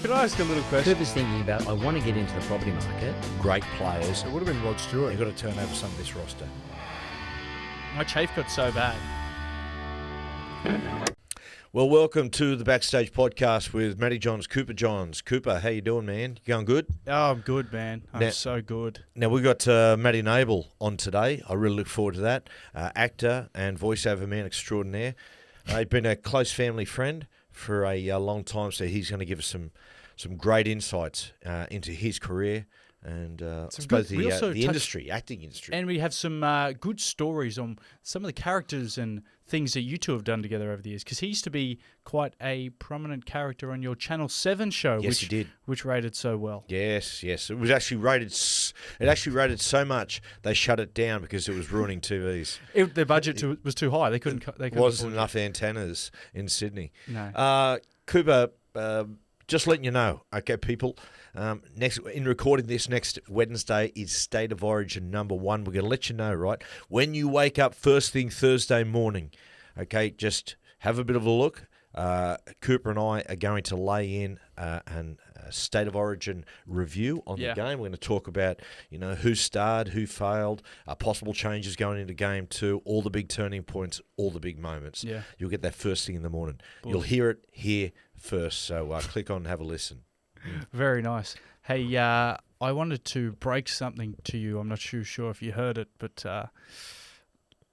Can I ask a little question? Cooper's thinking about, I want to get into the property market. Great players. It would have been Rod Stewart. You've got to turn over some of this roster. My chafe got so bad. Well, welcome to the Backstage Podcast with Matty Johns, Cooper Johns. Cooper, how you doing, man? You going good? Oh, I'm good, man. I'm so good. Now, we've got Matty Nable on today. I really look forward to that. Actor and voiceover man extraordinaire. He's been a close family friend for a long time, so he's going to give us some great insights into his career and I suppose the industry, acting industry. And we have some good stories on some of the characters and things that you two have done together over the years. Because he used to be quite a prominent character on your Channel 7 show, yes, he did, which rated so well. Yes. It was actually rated. It actually rated so much they shut it down because it was ruining TVs. Their budget was too high. They couldn't. Wasn't enough antennas in Sydney. No. Cooper, just letting you know, okay, people. Next, in recording this next Wednesday is State of Origin #1. We're going to let you know, right? When you wake up first thing Thursday morning, okay, just have a bit of a look. Cooper and I are going to lay in a State of Origin review on the game. We're going to talk about, who starred, who failed, possible changes going into Game 2, all the big turning points, all the big moments. Yeah. You'll get that first thing in the morning. You'll hear it here first, so click on and have a listen. Very nice. Hey, I wanted to break something to you. I'm not too sure if you heard it, but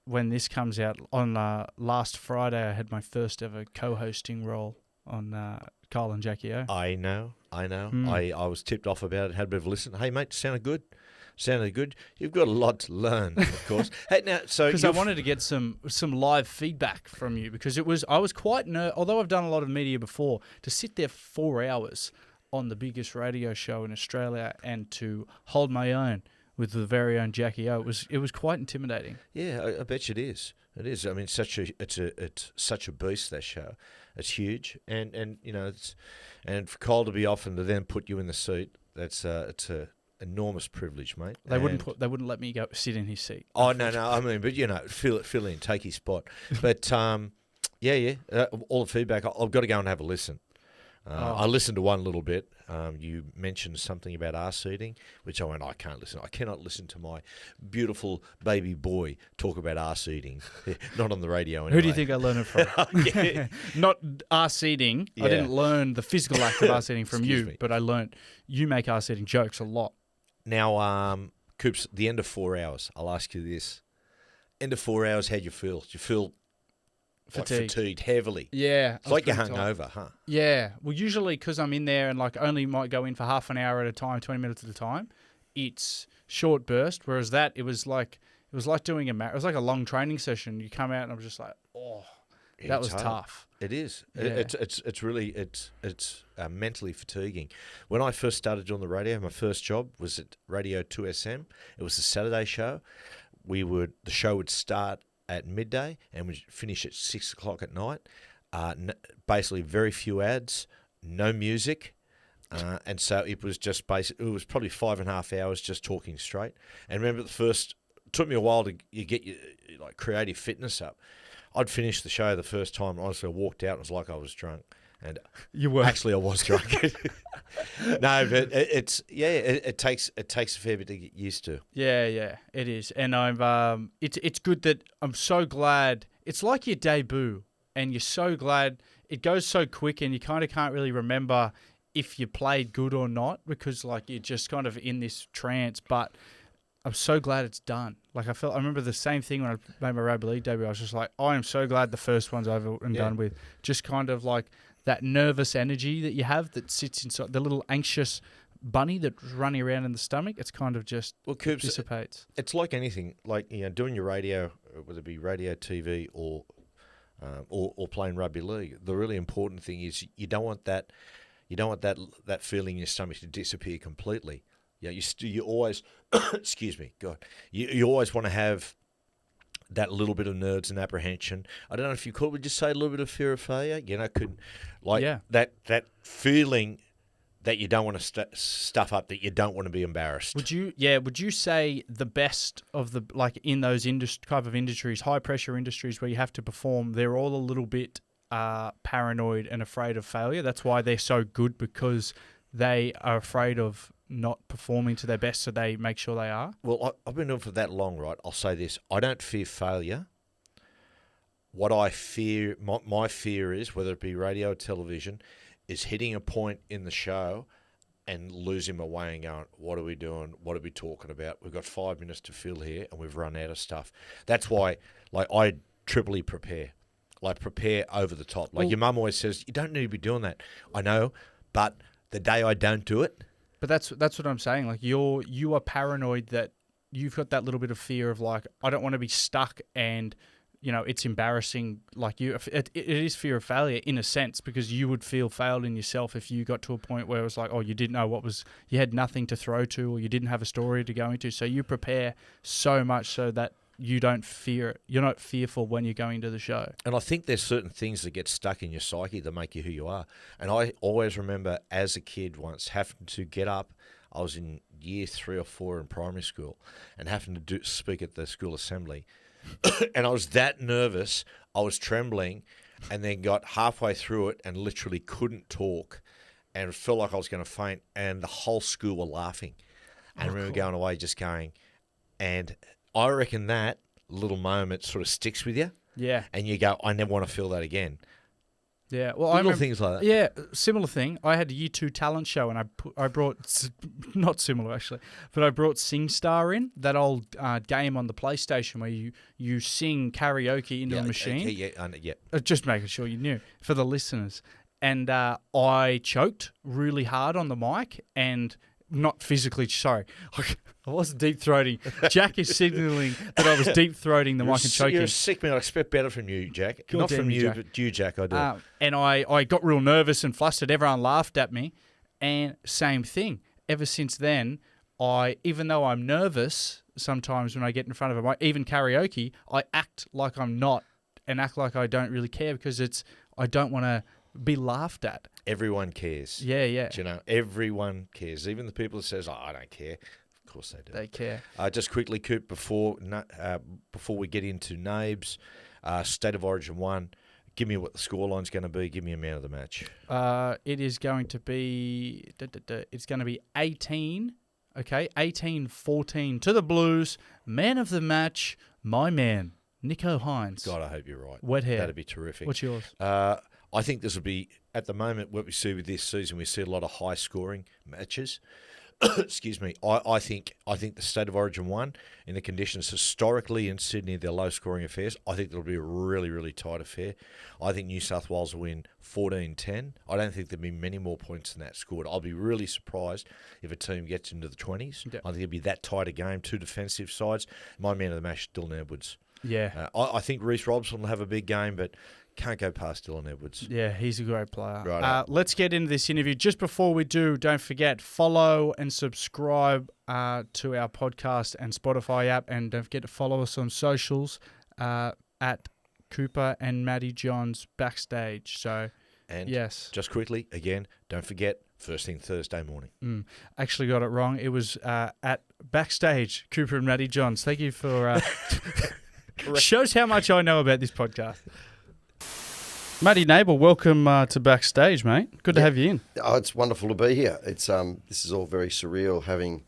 when this comes out on last Friday, I had my first ever co-hosting role on Kyle and Jackie O. I know. I was tipped off about it, had a bit of a listen. Hey, mate, sounded good. You've got a lot to learn, of course. Hey, now, so because I wanted to get some live feedback from you, because I was quite although I've done a lot of media before, to sit there 4 hours on the biggest radio show in Australia and to hold my own with the very own Jackie O, it was quite intimidating. Yeah, I bet you it is. It is. I mean, it's such a beast, that show. It's huge, and and for Kyle to be off and to then put you in the seat, it's a enormous privilege, mate. They wouldn't let me go sit in his seat. Oh no, I mean, but fill in, take his spot. But all the feedback. I've got to go and have a listen. I listened to one little bit. You mentioned something about arse seating, which I went, I can't listen. I cannot listen to my beautiful baby boy talk about arse eating. Not on the radio anyway. Who do you think I learned it from? Not arse eating. Yeah. I didn't learn the physical act of arse eating from you, but I learned you make arse eating jokes a lot. Now, Coops, the end of 4 hours, I'll ask you this. End of 4 hours, how'd you feel? Did you feel fatigued heavily? Yeah. It's like you're hungover, huh? Yeah. Well, usually because I'm in there and only might go in for half an hour at a time, 20 minutes at a time, it's short burst. Whereas it was like doing it was like a long training session. You come out and I'm just like, that was tough. It is. Yeah. It's really mentally fatiguing. When I first started doing the radio, my first job was at Radio 2SM. It was a Saturday show. The show would start at midday and we'd finish at 6 o'clock at night. Basically, very few ads, no music, and so it was just it was probably 5.5 hours just talking straight. And remember, it took me a while to get your creative fitness up. I'd finished the show the first time. Honestly, I walked out and it was like I was drunk. And you were actually, I was drunk. No, but it takes a fair bit to get used to. Yeah, it is. And it's good that I'm so glad. It's like your debut, and you're so glad it goes so quick, and you kind of can't really remember if you played good or not, because you're just kind of in this trance. But I'm so glad it's done. I remember the same thing when I made my rugby league debut. I was just like, I am so glad the first one's over and done with. Just kind of that nervous energy that you have that sits inside the little anxious bunny that's running around in the stomach. It's kind of just dissipates. It's like anything, doing your radio, whether it be radio, TV, or playing rugby league. The really important thing is you don't want that feeling in your stomach to disappear completely. Yeah, you always, excuse me, God, you always want to have that little bit of nerves and apprehension. I don't know if you could, would you say a little bit of fear of failure? That feeling that you don't want to stuff up, that you don't want to be embarrassed. Would you say the best of the in those type of industries, high pressure industries where you have to perform, they're all a little bit are paranoid and afraid of failure. That's why they're so good, because they are afraid of not performing to their best, so they make sure they are. Well, I've been doing it for that long, right? I'll say this. I don't fear failure. What I fear, my fear is, whether it be radio or television, is hitting a point in the show and losing my way and going, what are we doing? What are we talking about? We've got 5 minutes to fill here and we've run out of stuff. That's why, like, I triply prepare. Like, prepare over the top. Like, your mum always says, you don't need to be doing that. I know, but the day I don't do it. But that's what I'm saying. Like, you are paranoid that you've got that little bit of fear of, like, I don't want to be stuck and, you know, it's embarrassing. Like, it is fear of failure in a sense, because you would feel failed in yourself if you got to a point where it was like, oh, you didn't know you had nothing to throw to, or you didn't have a story to go into. So you prepare so much so that you don't fear it. You're not fearful when you're going to the show. And I think there's certain things that get stuck in your psyche that make you who you are. And I always remember as a kid once having to get up. I was in year 3 or 4 in primary school and having to speak at the school assembly. And I was that nervous. I was trembling, and then got halfway through it and literally couldn't talk and felt like I was going to faint. And the whole school were laughing. And I remember going away just going, and I reckon that little moment sort of sticks with you. Yeah. And you go, I never want to feel that again. Yeah. Well, Little things like that. Yeah, similar thing. I had a year 2 talent show, and I brought, not similar actually, but I brought SingStar in, that old game on the PlayStation where you sing karaoke into a machine. Yeah. Just making sure you knew for the listeners. And I choked really hard on the mic, and not physically, sorry. I wasn't deep-throating. Jack is signalling that I was deep-throating the mic and choking. You're a sick man. I expect better from you, Jack. God Not damn from you, you, Jack. but you, Jack, I do. And I got real nervous and flustered. Everyone laughed at me. And same thing. Ever since then, even though I'm nervous sometimes when I get in front of a mic, even karaoke, I act like I'm not and act like I don't really care, because I don't want to be laughed at. Everyone cares. Yeah. Do you know, everyone cares. Even the people that says, I don't care. Of course they do. They care. Just quickly, Coop, before we get into Nabes, State of Origin 1, give me what the scoreline's going to be. Give me a man of the match. It is going to be... It's going to be 18, okay? 18-14 to the Blues. Man of the match, my man, Nico Hines. God, I hope you're right. Wet hair. That'd be terrific. What's yours? I think this will be, at the moment, what we see with this season, we see a lot of high-scoring matches. Excuse me. I think the State of Origin 1, in the conditions historically in Sydney, they're low-scoring affairs. I think it'll be a really, really tight affair. I think New South Wales will win 14-10. I don't think there'll be many more points than that scored. I'll be really surprised if a team gets into the 20s. Yeah. I think it'll be that tight a game, 2 defensive sides. My man of the match, Dylan Edwards. Yeah. I think Reece Robson will have a big game, but can't go past Dylan Edwards. Yeah, he's a great player. Right. Let's get into this interview. Just before we do, don't forget, follow and subscribe to our podcast and Spotify app. And don't forget to follow us on socials at Cooper and Matty Johns Backstage. So, And yes. just quickly, again, don't forget, first thing Thursday morning. Actually got it wrong. It was at Backstage, Cooper and Matty Johns. Thank you for... shows how much I know about this podcast. Matty Nable, welcome to Backstage, mate. Good to have you in. Oh, it's wonderful to be here. It's this is all very surreal having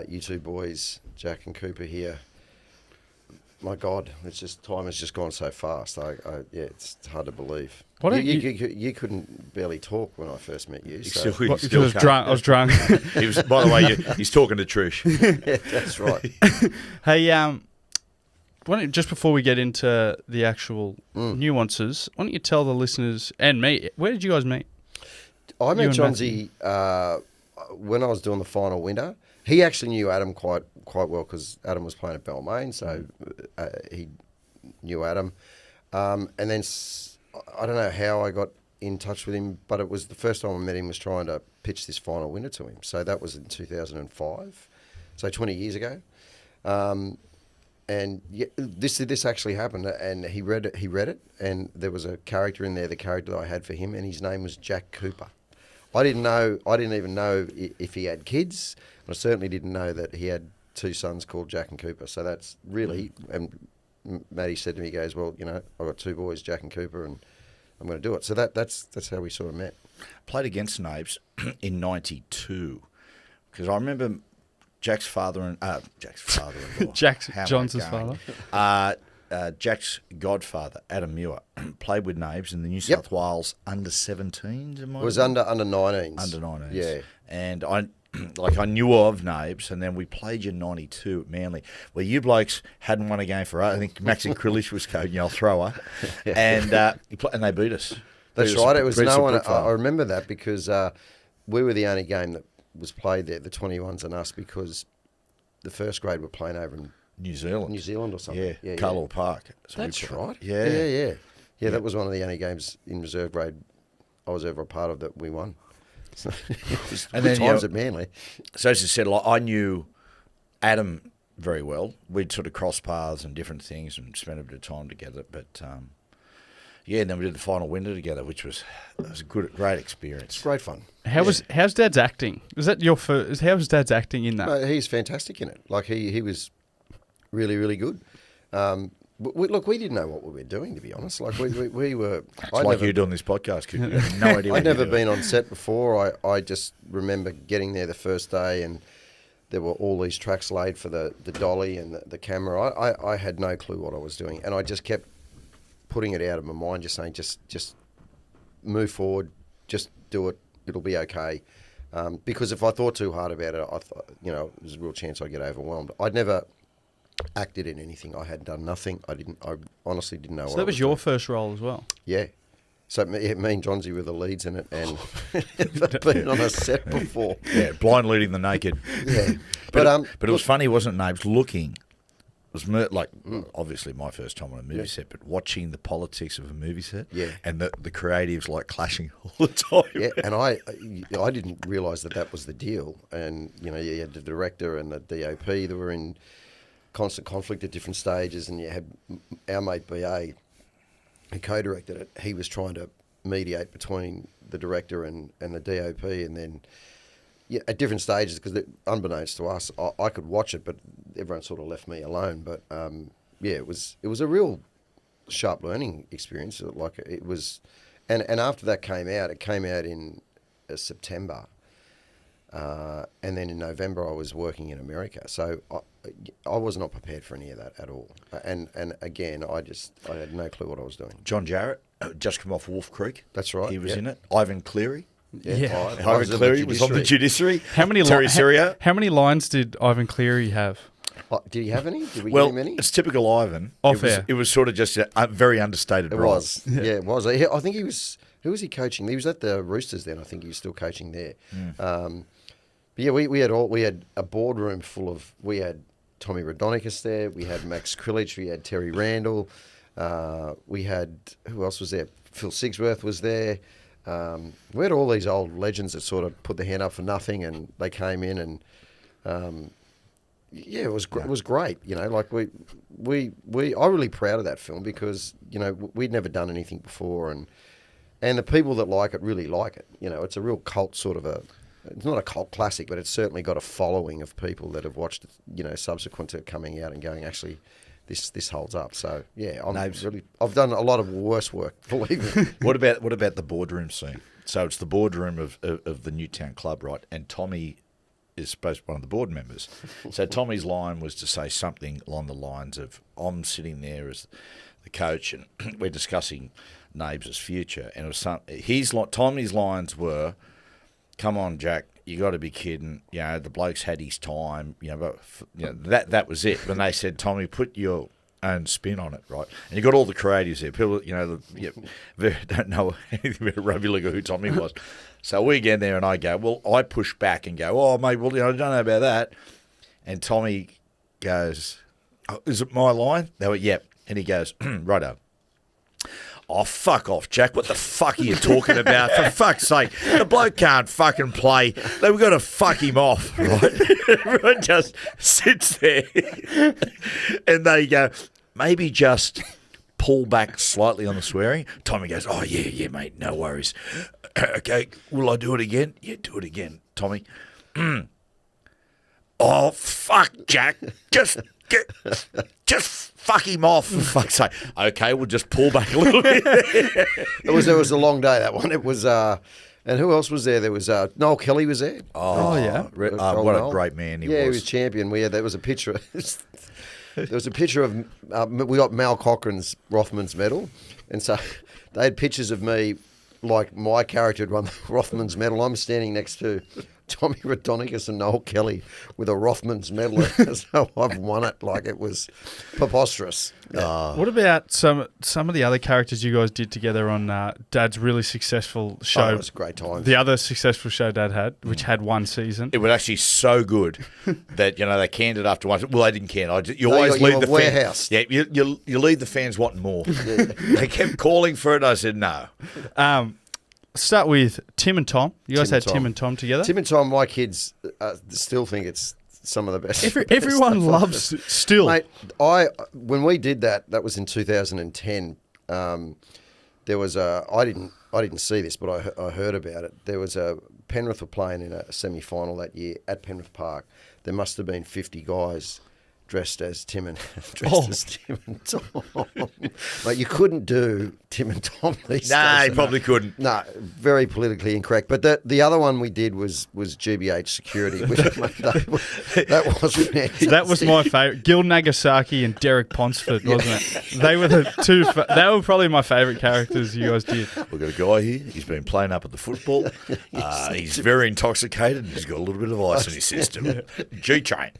you two boys, Jack and Cooper, here. My God, time has just gone so fast. It's hard to believe. You couldn't barely talk when I first met you. So. Because I was drunk. He was, by the way, he's talking to Trish. Yeah, that's right. Hey, just before we get into the actual nuances, why don't you tell the listeners and me, where did you guys meet? I met Johnsy when I was doing the final winter. He actually knew Adam quite well because Adam was playing at Balmain, so he knew Adam. And then I don't know how I got in touch with him, but it was the first time I met him was trying to pitch this final winter to him. So that was in 2005, so 20 years ago. And yeah, this actually happened, and he read it, and there was a character in there, the character that I had for him, and his name was Jack Cooper. I didn't even know if he had kids. I certainly didn't know that he had 2 sons called Jack and Cooper. So that's really, and Matty said to me, he goes, well, I've got 2 boys, Jack and Cooper, and I'm going to do it. So that's how we sort of met. Played against Nabes in '92 because I remember Jack's father-in-law. Jack How am I Johns' going? father. Jack's godfather, Adam Muir, played with Nabes in the New South Wales under-17s. It was under 19s. Under 19s. Yeah. And I knew of Nabes, and then we played you in '92 at Manly, where you blokes hadn't won a game for us. I think Maxi Krillich was coaching, thrower, and they beat us. That's right. It was no one. I remember that because we were the only game that was played there, the 21s and us, because the first grade were playing over in New Zealand or something. Yeah, Carlisle Park. So that's right. Yeah. Yeah, that was one of the only games in reserve grade I was ever a part of that we won. So it was and good then, times at Manly. So as I said, I knew Adam very well. We'd sort of cross paths and different things and spent a bit of time together. But and then we did the final winter together, which was a great experience. It's great fun. How's Dad's acting? Was that your first? How was Dad's acting in that? No, he's fantastic in it. Like he was really, really good. Look, we didn't know what we were doing, to be honest. Like we were. It's like you doing this podcast, because you have no idea. I'd never been on set before. I just remember getting there the first day, and there were all these tracks laid for the dolly and the camera. I had no clue what I was doing, and I just kept putting it out of my mind, just saying, just move forward, just do it. It'll be okay. Because if I thought too hard about it, I thought, there's a real chance I'd get overwhelmed. I'd never acted in anything. I had done nothing. I honestly didn't know. So what that I was your doing. first role as well. Yeah. So me and Johnsy were the leads in it, and never been on a set before. Yeah, blind leading the naked. Yeah, but it was funny, wasn't it, Nabes? Looking. It was obviously my first time on a movie set, but watching the politics of a movie set, and the creatives clashing all the time. Yeah, and I didn't realise that was the deal. And you had the director and the DOP that were in constant conflict at different stages, and you had our mate BA, who co-directed it. He was trying to mediate between the director and the DOP, and then at different stages, because unbeknownst to us, I could watch it, but everyone sort of left me alone. But it was a real sharp learning experience. Like it was, and after that it came out in September, and then in November I was working in America. So I was not prepared for any of that at all. And again, I had no clue what I was doing. John Jarrett, just come off Wolf Creek. That's right. He was in it. Ivan Cleary. Yeah. Ivan Cleary was on the judiciary. How many Terry Syria. How many lines did Ivan Cleary have? Did he have any? Did we get him any? It's typical Ivan. Off-air. It was sort of just a very understated role. It was. Yeah, it was. I think he was... Who was he coaching? He was at the Roosters then. I think he was still coaching there. But yeah, we had a boardroom full of... We had Tommy Radonicus there. We had Max Krillich. We had Terry Randall. We had... Who else was there? Phil Sigsworth was there. We had all these old legends that sort of put their hand up for nothing, and they came in, and it was great. I'm really proud of that film because we'd never done anything before, and the people that like it really like it. It's a real cult sort of it's not a cult classic, but it's certainly got a following of people that have watched it, subsequent to it coming out and going, actually, this holds up. So yeah, I've done a lot of worse work, believe me. What about the boardroom scene? So it's the boardroom of the Newtown Club, right? And Tommy is supposed to be one of the board members. So Tommy's line was to say something along the lines of, I'm sitting there as the coach and we're discussing Nabes' future, and it was Tommy's lines were, come on, Jack, you got to be kidding. The bloke's had his time. But that was it. When they said, Tommy, put your own spin on it, right? And you got all the creatives there. People, don't know anything about rugby league or who Tommy was. So we get there, and I go, well, I push back and go, oh, mate, well, I don't know about that. And Tommy goes, oh, is it my line? They went, yep. And he goes, righto. Oh, fuck off, Jack. What the fuck are you talking about? For fuck's sake, the bloke can't fucking play. They've got to fuck him off, right? Everyone just sits there. And they go, maybe just pull back slightly on the swearing. Tommy goes, oh, yeah, mate, no worries. Okay, will I do it again? Yeah, do it again, Tommy. Oh, fuck, Jack. Just just fuck him off, for fuck's sake. Okay, we'll just pull back a little bit. It was a long day, that one. It was, and who else was there? There was Noel Kelly was there. Oh, yeah. What Noel. a great man he Yeah, was. he was champion. There was a picture. There was a picture of we got Mal Cochran's Rothmans medal, and so they had pictures of me like my character had won the Rothmans medal. I'm standing next to Tommy Radonicus and Noel Kelly with a Rothmans medal. So I've won it. Like, it was preposterous. What about some of the other characters you guys did together on Dad's really successful show? It was a great time. The other successful show Dad had, which had one season. It was actually so good that, they canned it after one. Well, they didn't can. You No, always you leave were the fans. warehoused. Yeah, you leave the fans wanting more. They kept calling for it. And I said no. Start with Tim and Tom. You guys had Tim and Tom together. Tim and Tom, my kids still think it's some of the best. Everyone loves still. Mate, when we did that was in 2010. There was I didn't see this, but I heard about it. There was Penrith were playing in a semi-final that year at Penrith Park. There must have been 50 guys dressed as Tim and Tom. Like, you couldn't do Tim and Tom these days. Nah, you probably couldn't. No, very politically incorrect. But the other one we did was GBH Security. Which, that was fantastic. That was my favourite. Gil Nagasaki and Derek Ponsford, wasn't it? They were the two. They were probably my favourite characters you guys did. We've got a guy here. He's been playing up at the football. He's very intoxicated. He's got a little bit of ice in his system. G-Train.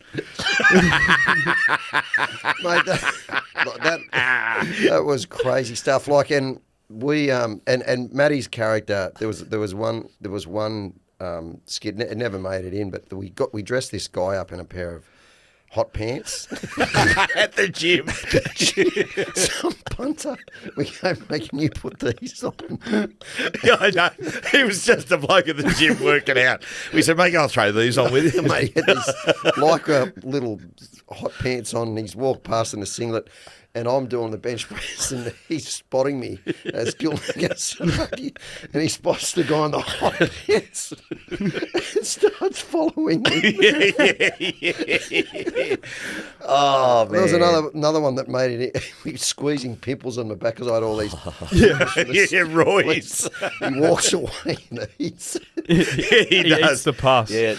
Mate, that was crazy stuff. Like, and we and Matty's character, there was one skit. It never made it in, but we dressed this guy up in a pair of hot pants At the gym. Some punter. We go, mate, can you put these on? Yeah, I know. He was just a bloke at the gym working out. We said, mate, I'll throw these on with you. Mate, he had this lycra little hot pants on, and he's walked past in a singlet, and I'm doing the bench press, and he's spotting me as Gil Nagasaki, and he spots the guy in the hot pants and starts following me. Oh, man. There was another one that made it. He was squeezing pimples on my back because I had all these. Yeah, Royce. He walks away and eats. He does. Eats the pus. Yeah.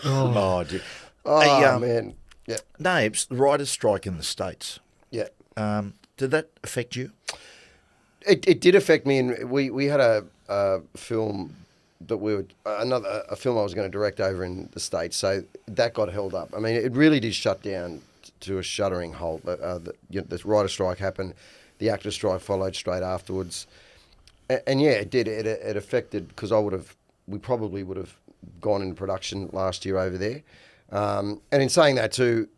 Oh, dear. Oh, Hey, man. Yeah. Nabes, the writers' strike in the States. Yeah. Did that affect you? It did affect me, and we had a film that a film I was going to direct over in the States, so that got held up. I mean, it really did shut down to a shuddering halt. The writer strike happened, the actor strike followed straight afterwards, and yeah, it did. It affected, because we probably would have gone into production last year over there, and in saying that too,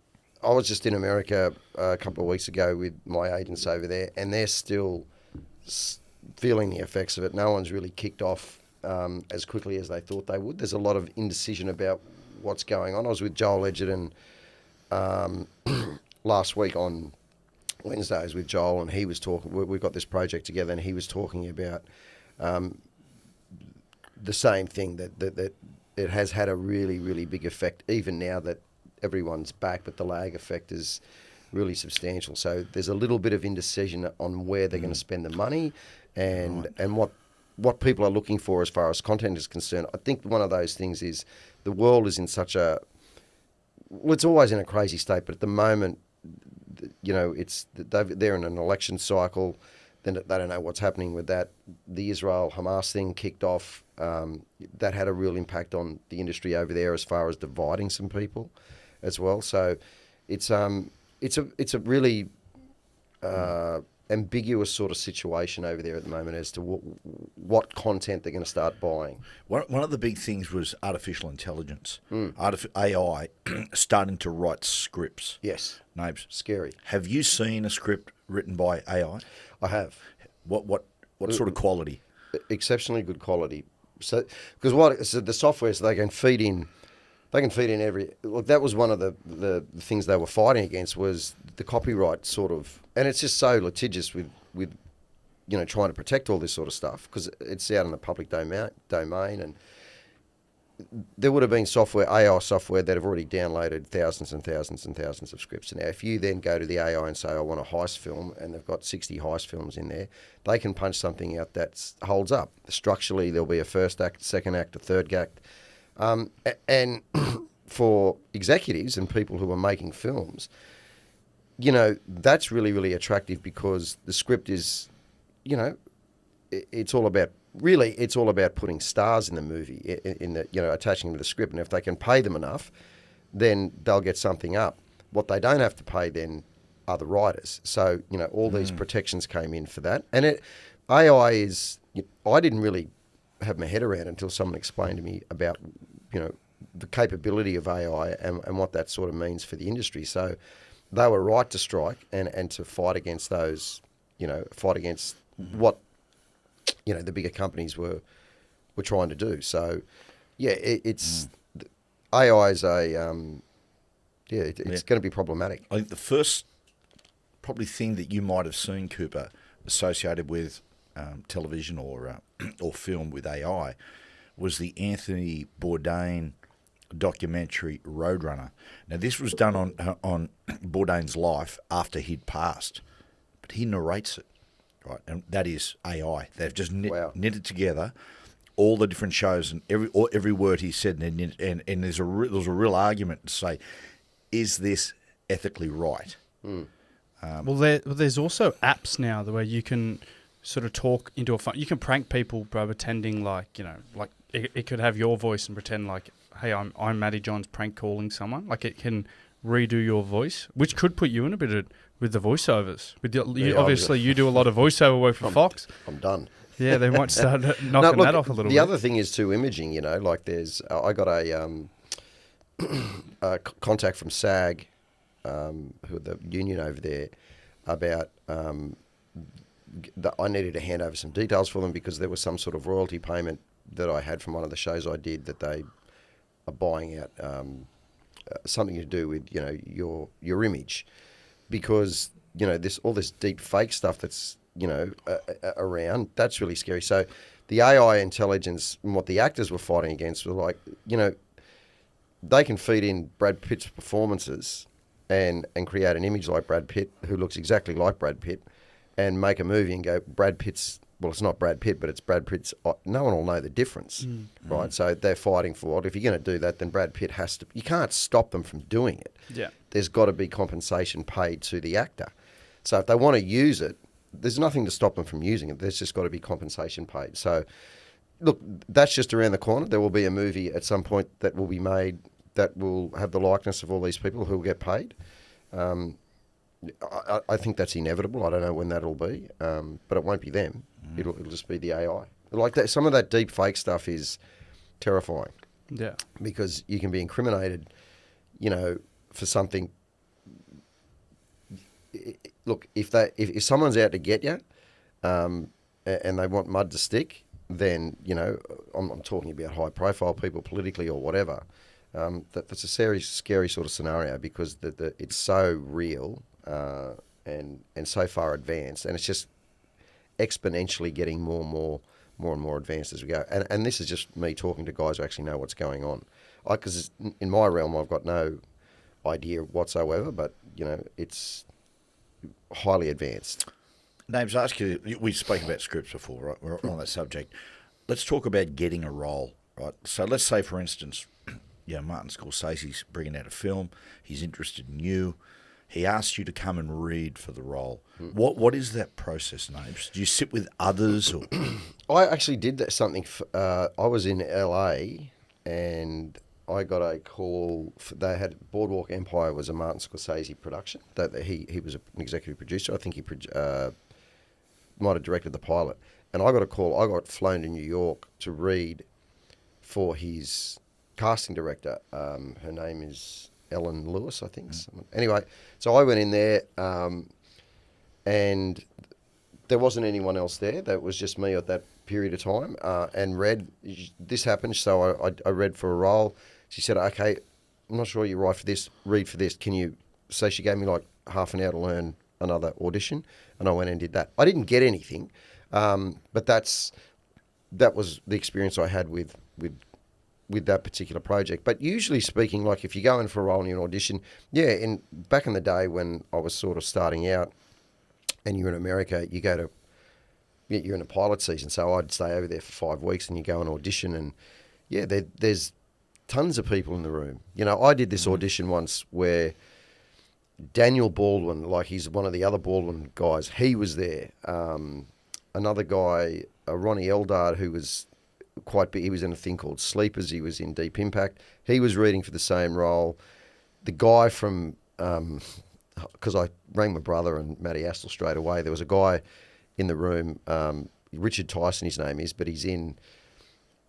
I was just in America a couple of weeks ago with my agents over there, and they're still feeling the effects of it. No one's really kicked off as quickly as they thought they would. There's a lot of indecision about what's going on. I was with Joel Edgerton last week on Wednesdays with Joel, and he was talking. We've got this project together, and he was talking about the same thing, that it has had a really, really big effect, even now that everyone's back, but the lag effect is really substantial. So there's a little bit of indecision on where they're going to spend the money and what people are looking for as far as content is concerned. I think one of those things is the world is in such a... Well, it's always in a crazy state, but at the moment, they're in an election cycle. Then they don't know what's happening with that. The Israel-Hamas thing kicked off. That had a real impact on the industry over there as far as dividing some people as well. So it's a really ambiguous sort of situation over there at the moment as to what content they're going to start buying. One of the big things was artificial intelligence, AI starting to write scripts. Yes. Nabes, Scary. have you seen a script written by AI? I have. What sort of quality? Exceptionally good quality. So because the software, so they can feed in every... Look, that was one of the things they were fighting against, was the copyright sort of... And it's just so litigious with trying to protect all this sort of stuff, because it's out in the public domain, and there would have been AI software that have already downloaded thousands and thousands and thousands of scripts. Now, if you then go to the AI and say, I want a heist film, and they've got 60 heist films in there, they can punch something out that holds up. Structurally, there'll be a first act, second act, a third act. And for executives and people who are making films, that's really, really attractive because the script is, it's all about putting stars in the movie, attaching them to the script. And if they can pay them enough, then they'll get something up. What they don't have to pay then are the writers. So, all these protections came in for that. And AI is, I didn't really have my head around until someone explained to me about, the capability of AI and what that sort of means for the industry. So they were right to strike and to fight against those, what, the bigger companies were trying to do. So, yeah, it's AI is it's going to be problematic. I think the first probably thing that you might have seen, Cooper, associated with television or film with AI was the Anthony Bourdain documentary Roadrunner. Now, this was done on Bourdain's life after he'd passed, but he narrates it. Right, and that is AI. They've just knitted together all the different shows and every word he said, and there was a real argument to say, is this ethically right? Well, there's also apps now where you can sort of talk into a phone. You can prank people by pretending like it could have your voice and pretend like, hey, I'm Matty Johns prank calling someone. Like it can redo your voice, which could put you in a bit of with the voiceovers. Obviously, you do a lot of voiceover work for Fox. I'm done. Yeah, they might start knocking that off a little bit. The other thing is too imaging. Like there's I got a contact from SAG, who are the union over there, about I needed to hand over some details for them because there was some sort of royalty payment that I had from one of the shows I did that they are buying out something to do with your image. Because all this deep fake stuff that's around, that's really scary. So the AI intelligence and what the actors were fighting against were like, they can feed in Brad Pitt's performances and create an image like Brad Pitt who looks exactly like Brad Pitt and make a movie and go, Brad Pitt's, well, it's not Brad Pitt, but it's Brad Pitt's. No one will know the difference, right? So they're fighting for it. If you're going to do that, then Brad Pitt has to. You can't stop them from doing it. Yeah, there's got to be compensation paid to the actor. So if they want to use it, there's nothing to stop them from using it. There's just got to be compensation paid. So, look, that's just around the corner. There will be a movie at some point that will be made that will have the likeness of all these people who will get paid. I think that's inevitable. I don't know when that'll be, but it won't be them. It'll just be the AI. Like that, some of that deep fake stuff is terrifying. Yeah, because you can be incriminated, for something. Look, if someone's out to get you, and they want mud to stick, then I'm talking about high profile people politically or whatever. That's a scary sort of scenario because it's so real and so far advanced, and it's just exponentially getting more and more advanced as we go. And this is just me talking to guys who actually know what's going on. Because in my realm, I've got no idea whatsoever, but it's highly advanced. Names, I ask you, we spoke about scripts before, right? We're on that subject. Let's talk about getting a role, right? So let's say, for instance, Martin Scorsese's bringing out a film. He's interested in you. He asks you to come and read for the role. What is that process, Names? Do you sit with others? Or? I actually did something. I was in LA and I got a call. They had Boardwalk Empire was a Martin Scorsese production. He was an executive producer. I think he might have directed the pilot. And I got a call. I got flown to New York to read for his casting director. Her name is Ellen Lewis, I think. Anyway, so I went in there and there wasn't anyone else there. That was just me at that period of time and read. This happened, so I read for a role. She said, okay, I'm not sure you're right for this. Read for this. Can you? So she gave me like half an hour to learn another audition, and I went and did that. I didn't get anything, but that was the experience I had with with that particular project. But usually speaking, like if you go in for a role in an audition, in back in the day when I was sort of starting out, and you're in America, you're in a pilot season, so I'd stay over there for 5 weeks, and you go and audition, and there's tons of people in the room. I did this audition once where Daniel Baldwin, like he's one of the other Baldwin guys, he was there. Another guy, Ronnie Eldard, who was quite big, he was in a thing called Sleepers, he was in Deep Impact. He was reading for the same role. The guy from, because I rang my brother and Matty Astle straight away, there was a guy in the room, Richard Tyson his name is, but he's in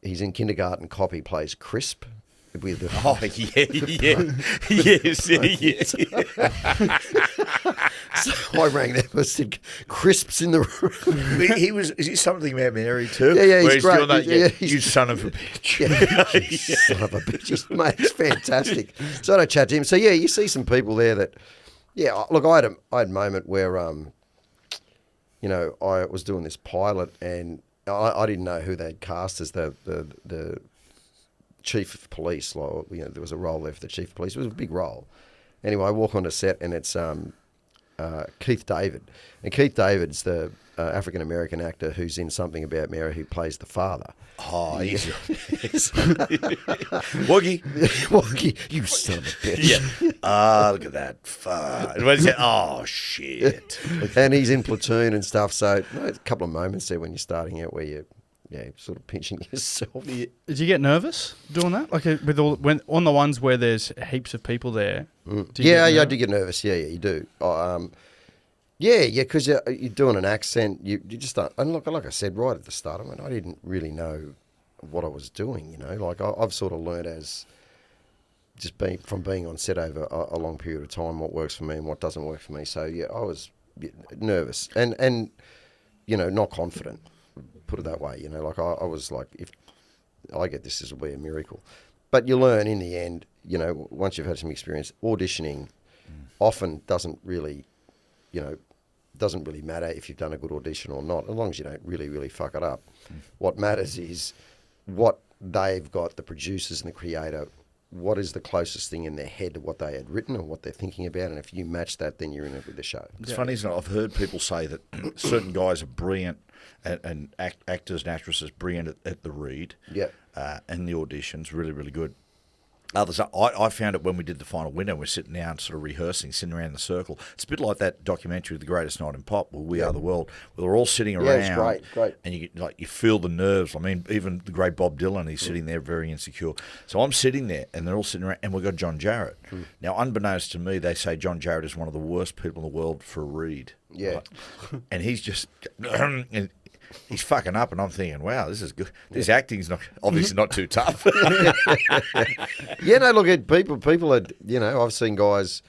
Kindergarten Cop, he plays Crisp. With the, yes. So I rang them. I said, "Crisps in the room." Is he something about Mary too? Yeah, he's great. You son of a bitch. You son of a bitch. Mate, it's fantastic. So I chat to him. So you see some people there that, look, I had a moment where, I was doing this pilot and I didn't know who they'd cast as the chief of police. Like, there was a role there for the chief of police. It was a big role. Anyway, I walk onto set and it's Keith David. And Keith David's the African-American actor who's in Something About Mary, who plays the father. Oh, yes. Woggy. Woggy, you son of a bitch. Yeah. Look at that. Fuck. And when he said, oh, shit. And he's in Platoon and stuff. So a couple of moments there when you're starting out where you're sort of pinching yourself. Did you get nervous doing that? Like when on the ones where there's heaps of people there? I do get nervous. Yeah, you do. Because you're doing an accent. You just don't. And look, like I said right at the start, I didn't really know what I was doing. Like I've sort of learned as just being on set over a long period of time what works for me and what doesn't work for me. So I was nervous and not confident. Put it that way, like I was like, if I get this will be a miracle. But you learn in the end, once you've had some experience, auditioning often doesn't really matter if you've done a good audition or not, as long as you don't really, really fuck it up. What matters is what they've got, the producers and the creator, what is the closest thing in their head to what they had written or what they're thinking about, and if you match that, then you're in it with the show. It's funny, isn't it? I've heard people say that certain guys are brilliant and actors and actresses brilliant at the read and the auditions, really, really good. Others, I found it when we did the final window, we're sitting down sort of rehearsing, sitting around in the circle. It's a bit like that documentary, The Greatest Night in Pop, where We Are the World, where we're all sitting around. Yeah, it's great. And you feel the nerves. I mean, even the great Bob Dylan, he's sitting there very insecure. So I'm sitting there, and they're all sitting around, and we've got John Jarrett. Now, unbeknownst to me, they say John Jarrett is one of the worst people in the world for a read. Yeah. Right? And he's just... and he's fucking up, and I'm thinking, wow, this is good. This acting's obviously not too tough. Look at people are, I've seen guys,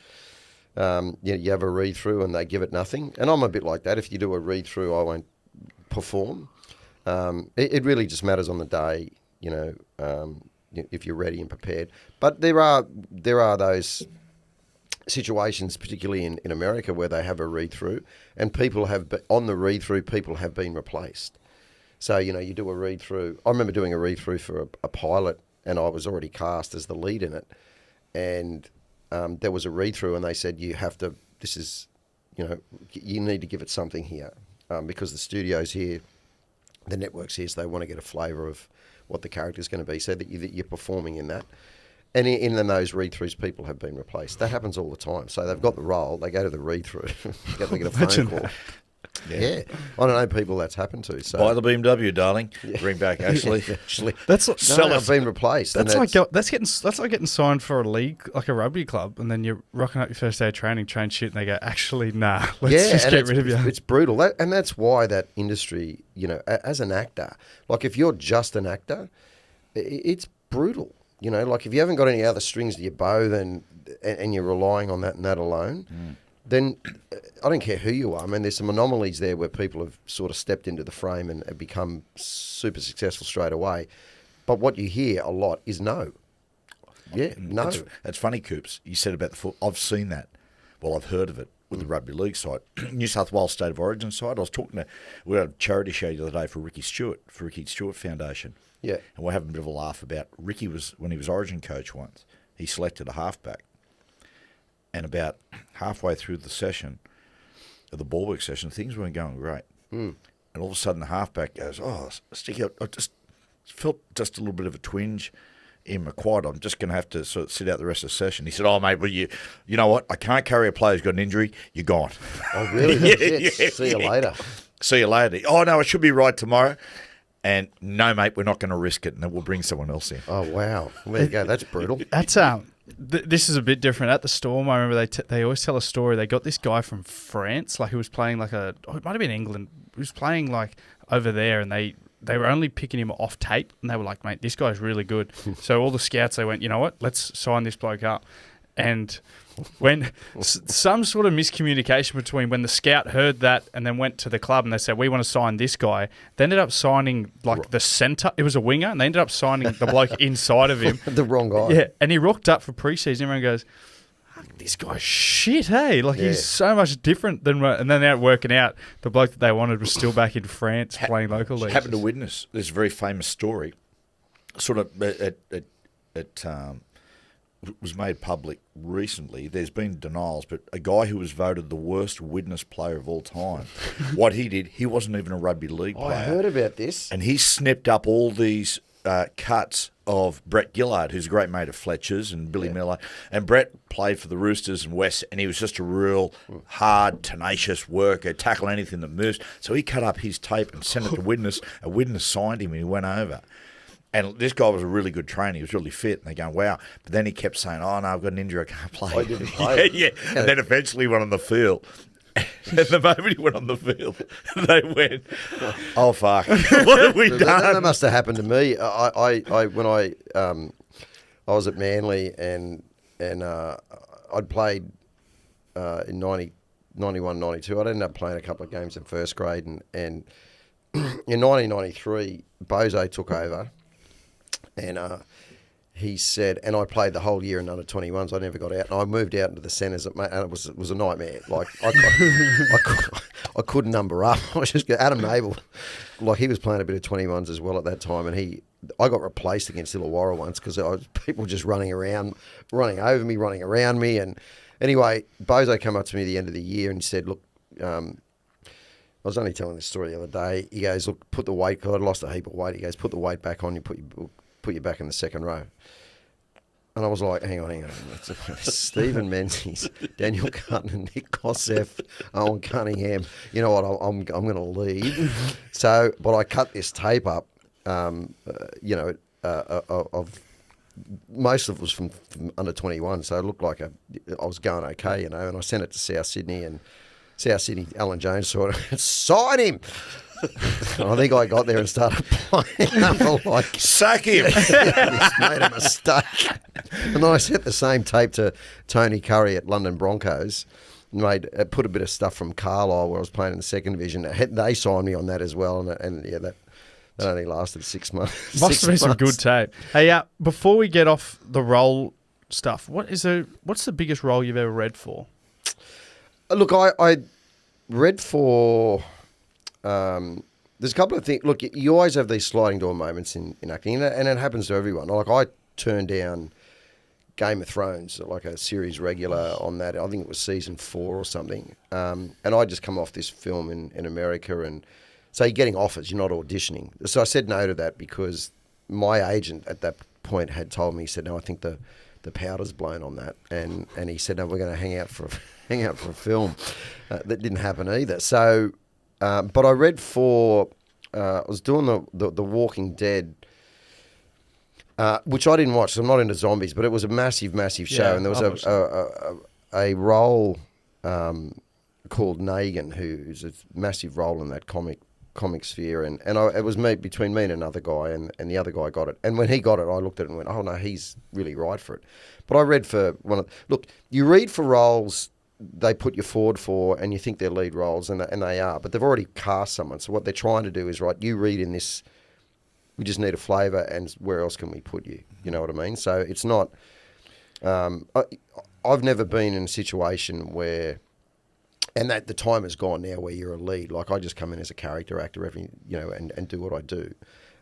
you have a read through and they give it nothing. And I'm a bit like that. If you do a read through, I won't perform. It really just matters on the day, if you're ready and prepared. But there are those situations, particularly in America, where they have a read-through and people have, on the read-through, people have been replaced. So, you do a read-through. I remember doing a read-through for a pilot and I was already cast as the lead in it. And there was a read-through and they said, you need to give it something here because the studio's here, the network's here, so they want to get a flavour of what the character's going to be so that you're performing in that. And in those read-throughs, people have been replaced. That happens all the time. So they've got the role, they go to the read-through, they get a phone call. Yeah. I don't know people that's happened to. So buy the BMW, darling. Bring back Ashley. I've been replaced. That's like getting signed for a league, like a rugby club, and then you're rocking up your first day of training, train shit, and they go, actually, nah, let's just get rid of you. It's brutal. And that's why that industry, as an actor, like if you're just an actor, it's brutal. Like if you haven't got any other strings to your bow, then and you're relying on that and that alone, then I don't care who you are. I mean, there's some anomalies there where people have sort of stepped into the frame and have become super successful straight away. But what you hear a lot is no. Yeah, no. It's funny, Coops. You said about the foot. I've seen that. Well, I've heard of it. with the rugby league side, New South Wales State of Origin side. I was we had a charity show the other day for Ricky Stewart Foundation. Yeah. And we're having a bit of a laugh about Ricky when he was Origin coach once, he selected a halfback. And about halfway through the session, the ball work session, things weren't going great. And all of a sudden the halfback goes, sticky out. I just felt just a little bit of a twinge in my quad. I'm just going to have to sort of sit out the rest of the session. He said, mate, well, you know what? I can't carry a player who's got an injury. You're gone. Oh, really? Yeah. See you later. See you later. Oh, no, I should be right tomorrow. And no, mate, we're not going to risk it, and then we'll bring someone else in. Oh, wow. There you go. That's brutal. That's this is a bit different. At the Storm, I remember they always tell a story. They got this guy from France, like, who was playing it might have been England. He was playing like over there, and they were only picking him off tape, and they were like, mate, this guy's really good. So all the scouts, they went, you know what, let's sign this bloke up. And when some sort of miscommunication between when the scout heard that and then went to the club and they said, we want to sign this guy, they ended up signing like the centre. It was a winger, and they ended up signing the bloke inside of him. The wrong guy. Yeah, and he rocked up for pre-season. Everyone goes, this guy's shit, hey? Like, he's so much different than... And then out working out, the bloke that they wanted was still back in France playing local leagues. Happened to witness this very famous story. Sort of was made public recently. There's been denials, but a guy who was voted the worst witness player of all time, what he did, he wasn't even a rugby league player. I heard about this. And he snipped up all these cuts of Brett Gillard, who's a great mate of Fletcher's and Billy Miller. And Brett played for the Roosters and West, and he was just a real hard, tenacious worker, tackle anything that moves. So he cut up his tape and sent it to Witness. A Witness signed him and he went over. And this guy was a really good trainer. He was really fit. And they're going, wow. But then he kept saying, oh, no, I've got an injury. I can't play. I didn't play. Yeah. And then eventually he went on the field. And the moment he went on the field, they went, oh, fuck. What have we done? That must have happened to me. When I was at Manly and I'd played in 91, 92. I'd ended up playing a couple of games in first grade. And in 1993, Bozo took over. And he said, and I played the whole year in under 21s. I never got out, and I moved out into the centres, and it was a nightmare. Like I couldn't number up. I was just Adam Nable, like he was playing a bit of 21s as well at that time, and I got replaced against Illawarra once because people just running over me, running around me, and anyway, Bozo came up to me at the end of the year and he said, look. I was only telling this story the other day. He goes, look, put the weight, because I'd lost a heap of weight. He goes, put the weight back on, you put you back in the second row. And I was like, hang on. Stephen Menzies, Daniel Cutton, Nick Kosef, Owen Cunningham. You know what, I'm going to leave. So, but I cut this tape up, of most of it was from under 21, so it looked like I was going okay, and I sent it to South Sydney, and South Sydney, Alan Jones saw it, sign him. And I think I got there and started playing. Like, sack him. He's made a mistake. And then I sent the same tape to Tony Curry at London Broncos. Put a bit of stuff from Carlisle where I was playing in the second division. They signed me on that as well, and that only lasted 6 months. Must have been some good tape. Hey, before we get off the role stuff, what's the biggest role you've ever read for? Look, I read for... there's a couple of things. Look, you always have these sliding door moments in acting, and it happens to everyone. Like, I turned down Game of Thrones, like a series regular on that. I think it was season 4 or something. And I just come off this film in America, and so you're getting offers, you're not auditioning. So I said no to that because my agent at that point had told me, he said, no, I think the powder's blown on that. And he said, no, we're going to hang out for a film. That didn't happen either. So, but I read for, I was doing the Walking Dead, which I didn't watch, so I'm not into zombies, but it was a massive, massive show. Yeah, and there was a role called Negan, who's a massive role in that comic sphere. And it was between me and another guy, and the other guy got it. And when he got it, I looked at it and went, oh, no, he's really right for it. But I read for look, you read for roles they put you forward for, and you think they're lead roles, and they are, but they've already cast someone. So what they're trying to do is, right, you read in this, we just need a flavour, and where else can we put you? You know what I mean? So it's not, I've never been in a situation where And that the time has gone now where you're a lead. Like I just come in as a character actor, and do what I do.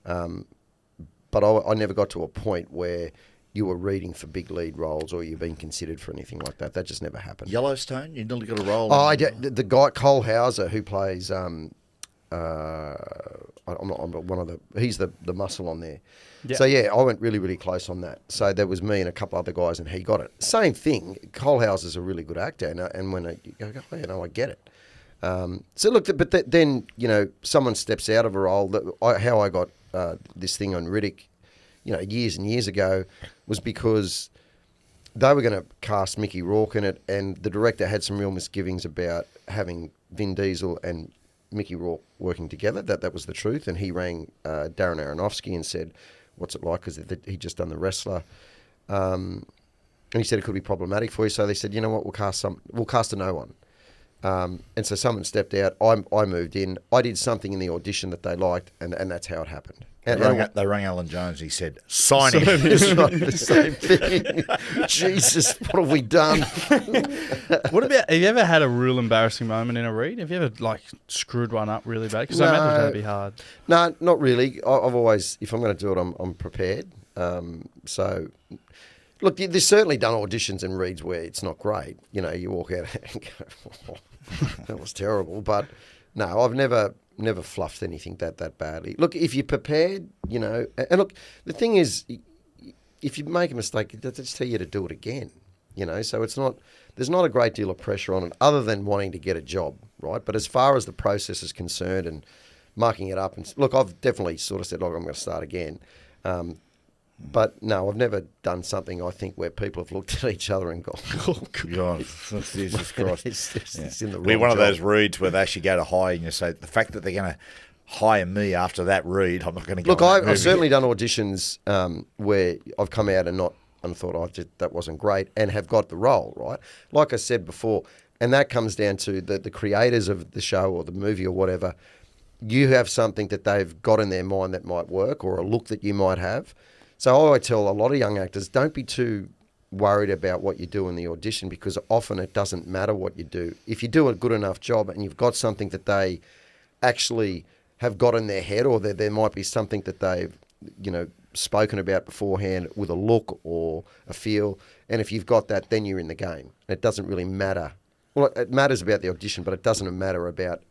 But I never got to a point where you were reading for big lead roles or you're being considered for anything like that. That just never happened. Yellowstone, you nearly got a role. The guy Cole Hauser who plays I'm one of the. He's the muscle on there. Yeah. So yeah, I went really, really close on that. So there was me and a couple other guys, and he got it. Same thing. Cole Hauser's a really good actor, and when you go, I get it. So look, but then someone steps out of a role. How I got this thing on Riddick, years and years ago, was because they were going to cast Mickey Rourke in it, and the director had some real misgivings about having Vin Diesel and Mickey Rourke working together. That was the truth, and he rang Darren Aronofsky and said, "What's it like?" Because he'd just done The Wrestler, and he said it could be problematic for you. So they said, "You know what? We'll cast a no one." And so someone stepped out. I moved in. I did something in the audition that they liked, and that's how it happened. And they rang Alan Jones. He said, "Sign him." It's not the same thing. Jesus, what have we done? What about? Have you ever had a real embarrassing moment in a read? Have you ever screwed one up really bad? Because I imagine it's going to be hard. No, not really. I've always, if I'm going to do it, I'm prepared. So. Look, there's certainly done auditions and reads where it's not great. You walk out and go, oh, that was terrible. But no, I've never fluffed anything that badly. Look, if you're prepared, and look, the thing is, if you make a mistake, they just tell you to do it again. So there's not a great deal of pressure on it other than wanting to get a job, right? But as far as the process is concerned and mucking it up, and look, I've definitely sort of said, look, I'm going to start again. But no, I've never done something, I think, where people have looked at each other and gone, "Oh, God, Jesus Christ." It's in the wrong We're one job. of those reads where they actually go to hire and you say, the fact that they're going to hire me after that read, I'm not going to go. Look, I've certainly done auditions where I've come out and thought, that wasn't great, and have got the role, right? Like I said before, and that comes down to the creators of the show or the movie or whatever. You have something that they've got in their mind that might work, or a look that you might have. So I tell a lot of young actors, don't be too worried about what you do in the audition, because often it doesn't matter what you do. If you do a good enough job and you've got something that they actually have got in their head, or there might be something that they've spoken about beforehand with a look or a feel, and if you've got that, then you're in the game. It doesn't really matter. Well, it matters about the audition, but it doesn't matter about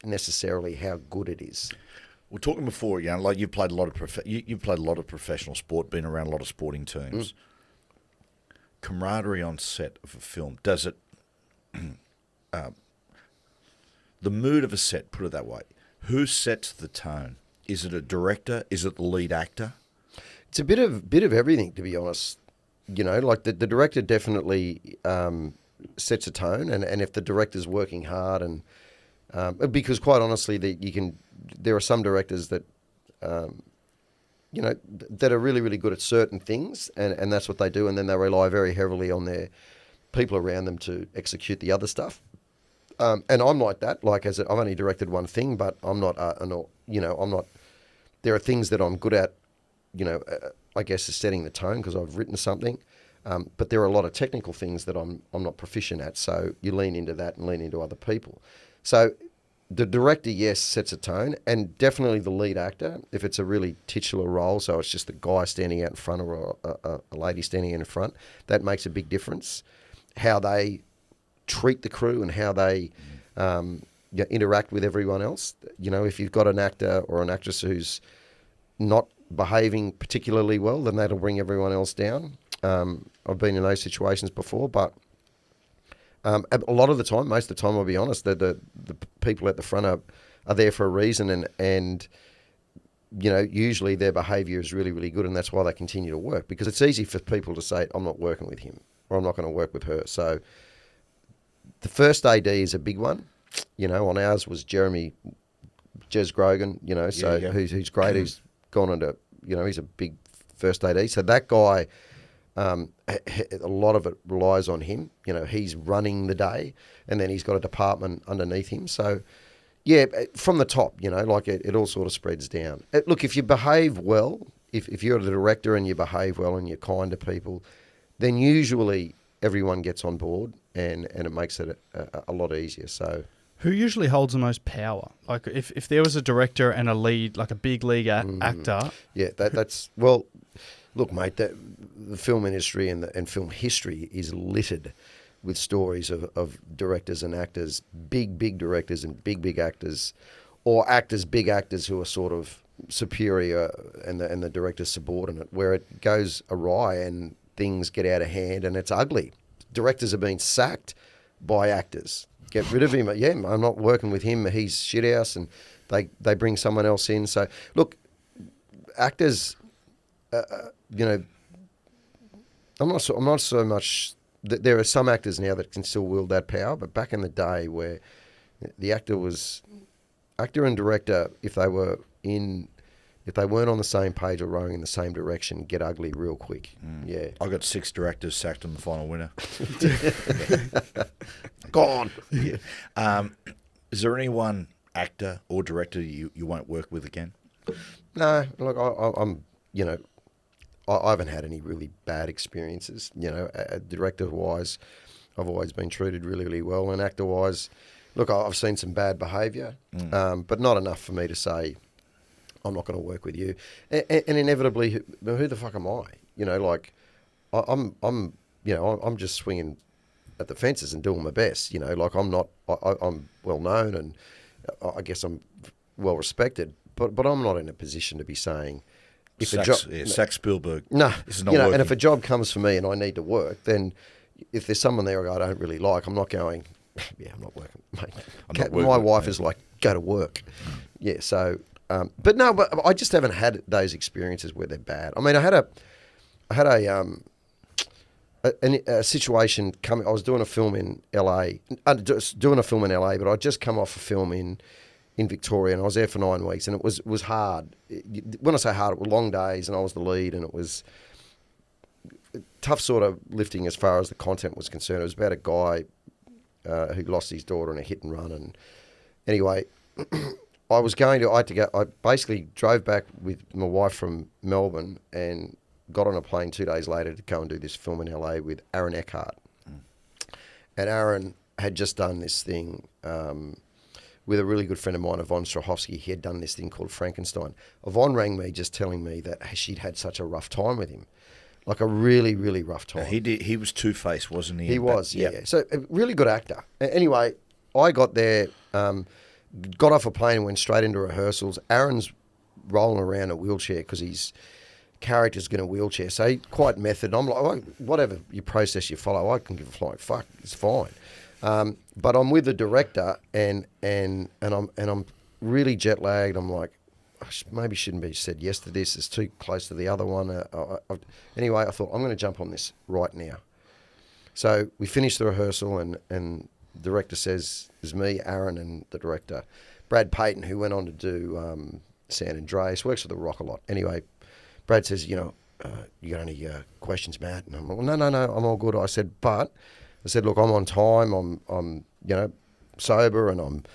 necessarily how good it is. We're talking before, like you've played a lot of you've played a lot of professional sport, been around a lot of sporting teams. Camaraderie on set of a film, does it? The mood of a set, put it that way. Who sets the tone? Is it a director? Is it the lead actor? It's a bit of everything, to be honest. Like the director definitely sets a tone, and if the director's working hard, and because quite honestly, there are some directors that, that are really, really good at certain things, and that's what they do, and then they rely very heavily on their people around them to execute the other stuff. And I'm like that. Like, I've only directed one thing, but I'm not. I'm not. There are things that I'm good at. I guess is setting the tone because I've written something. But there are a lot of technical things that I'm not proficient at. So you lean into that and lean into other people. So the director, yes, sets a tone, and definitely the lead actor, if it's a really titular role, so it's just a guy standing out in front or a lady standing in front, that makes a big difference. How they treat the crew and how they interact with everyone else. If you've got an actor or an actress who's not behaving particularly well, then that'll bring everyone else down. I've been in those situations before, but a lot of the time, most of the time, I'll be honest, the people at the front are there for a reason, and usually their behaviour is really, really good, and that's why they continue to work, because it's easy for people to say, I'm not working with him, or I'm not going to work with her. So the first AD is a big one. On ours was Jez Grogan, who's great, who's gone into, he's a big first AD. So that guy, a lot of it relies on him. He's running the day, and then he's got a department underneath him. So, yeah, from the top, it all sort of spreads down. Look, if you behave well, if you're the director and you behave well and you're kind to people, then usually everyone gets on board, and it makes it a lot easier. So. Who usually holds the most power? Like, if there was a director and a lead, like a big league actor. Yeah, that's well. Look, mate, the film industry and film history is littered with stories of directors and actors, big directors and big actors, or big actors who are sort of superior and the director's subordinate, where it goes awry and things get out of hand and it's ugly. Directors are being sacked by actors. Get rid of him. Yeah, I'm not working with him. He's shithouse, and they bring someone else in. So look, actors, you know, I'm not so much. There are some actors now that can still wield that power, but back in the day where the actor and director, if they weren't on the same page or rowing in the same direction, get ugly real quick. Yeah, I got 6 directors sacked on the final winner. Gone. Yeah. Is there any one actor or director you won't work with again? No, look, I'm you know, I haven't had any really bad experiences. You know, director-wise, I've always been treated really well, and actor-wise, look, I've seen some bad behaviour, but not enough for me to say I'm not going to work with you. And inevitably, who the fuck am I? You know, like I'm just swinging at the fences and doing my best. You know, like I'm well known and I guess I'm well respected, but I'm not in a position to be saying if Sack Spielberg. No, this is not working. And if a job comes for me and I need to work, then if there's someone there I don't really like, I'm not going. Yeah, I'm not working, mate. My wife is like, go to work. Yeah, so. But I just haven't had those experiences where they're bad. I mean, I had a situation coming. I was doing a film in LA, but I'd just come off a film in Victoria, and I was there for 9 weeks, and it was hard. When I say hard, it were long days, and I was the lead, and it was tough sort of lifting as far as the content was concerned. It was about a guy who lost his daughter in a hit and run, and anyway. I basically drove back with my wife from Melbourne and got on a plane 2 days later to go and do this film in LA with Aaron Eckhart. And Aaron had just done this thing with a really good friend of mine, Yvonne Strahovski. He had done this thing called Frankenstein. Yvonne rang me just telling me that she'd had such a rough time with him. Like a really, really rough time. He was two-faced, wasn't he? He was, yeah. So a really good actor. Anyway, I got there... got off a plane and went straight into rehearsals. Aaron's rolling around in a wheelchair because his character's going to wheelchair. So he's quite method. I'm like, well, whatever you process you follow, I can give a flying fuck. It's fine. But I'm with the director and I'm really jet lagged. I'm like, I maybe shouldn't be said yes to this. It's too close to the other one. Anyway, I thought I'm going to jump on this right now. So we finished the rehearsal and the director says, there's me, Aaron, and the director, Brad Payton, who went on to do San Andreas, works for The Rock a lot. Anyway, Brad says, you got any questions, Matt? And I'm like, well, no, I'm all good. I said, look, I'm on time. I'm sober, and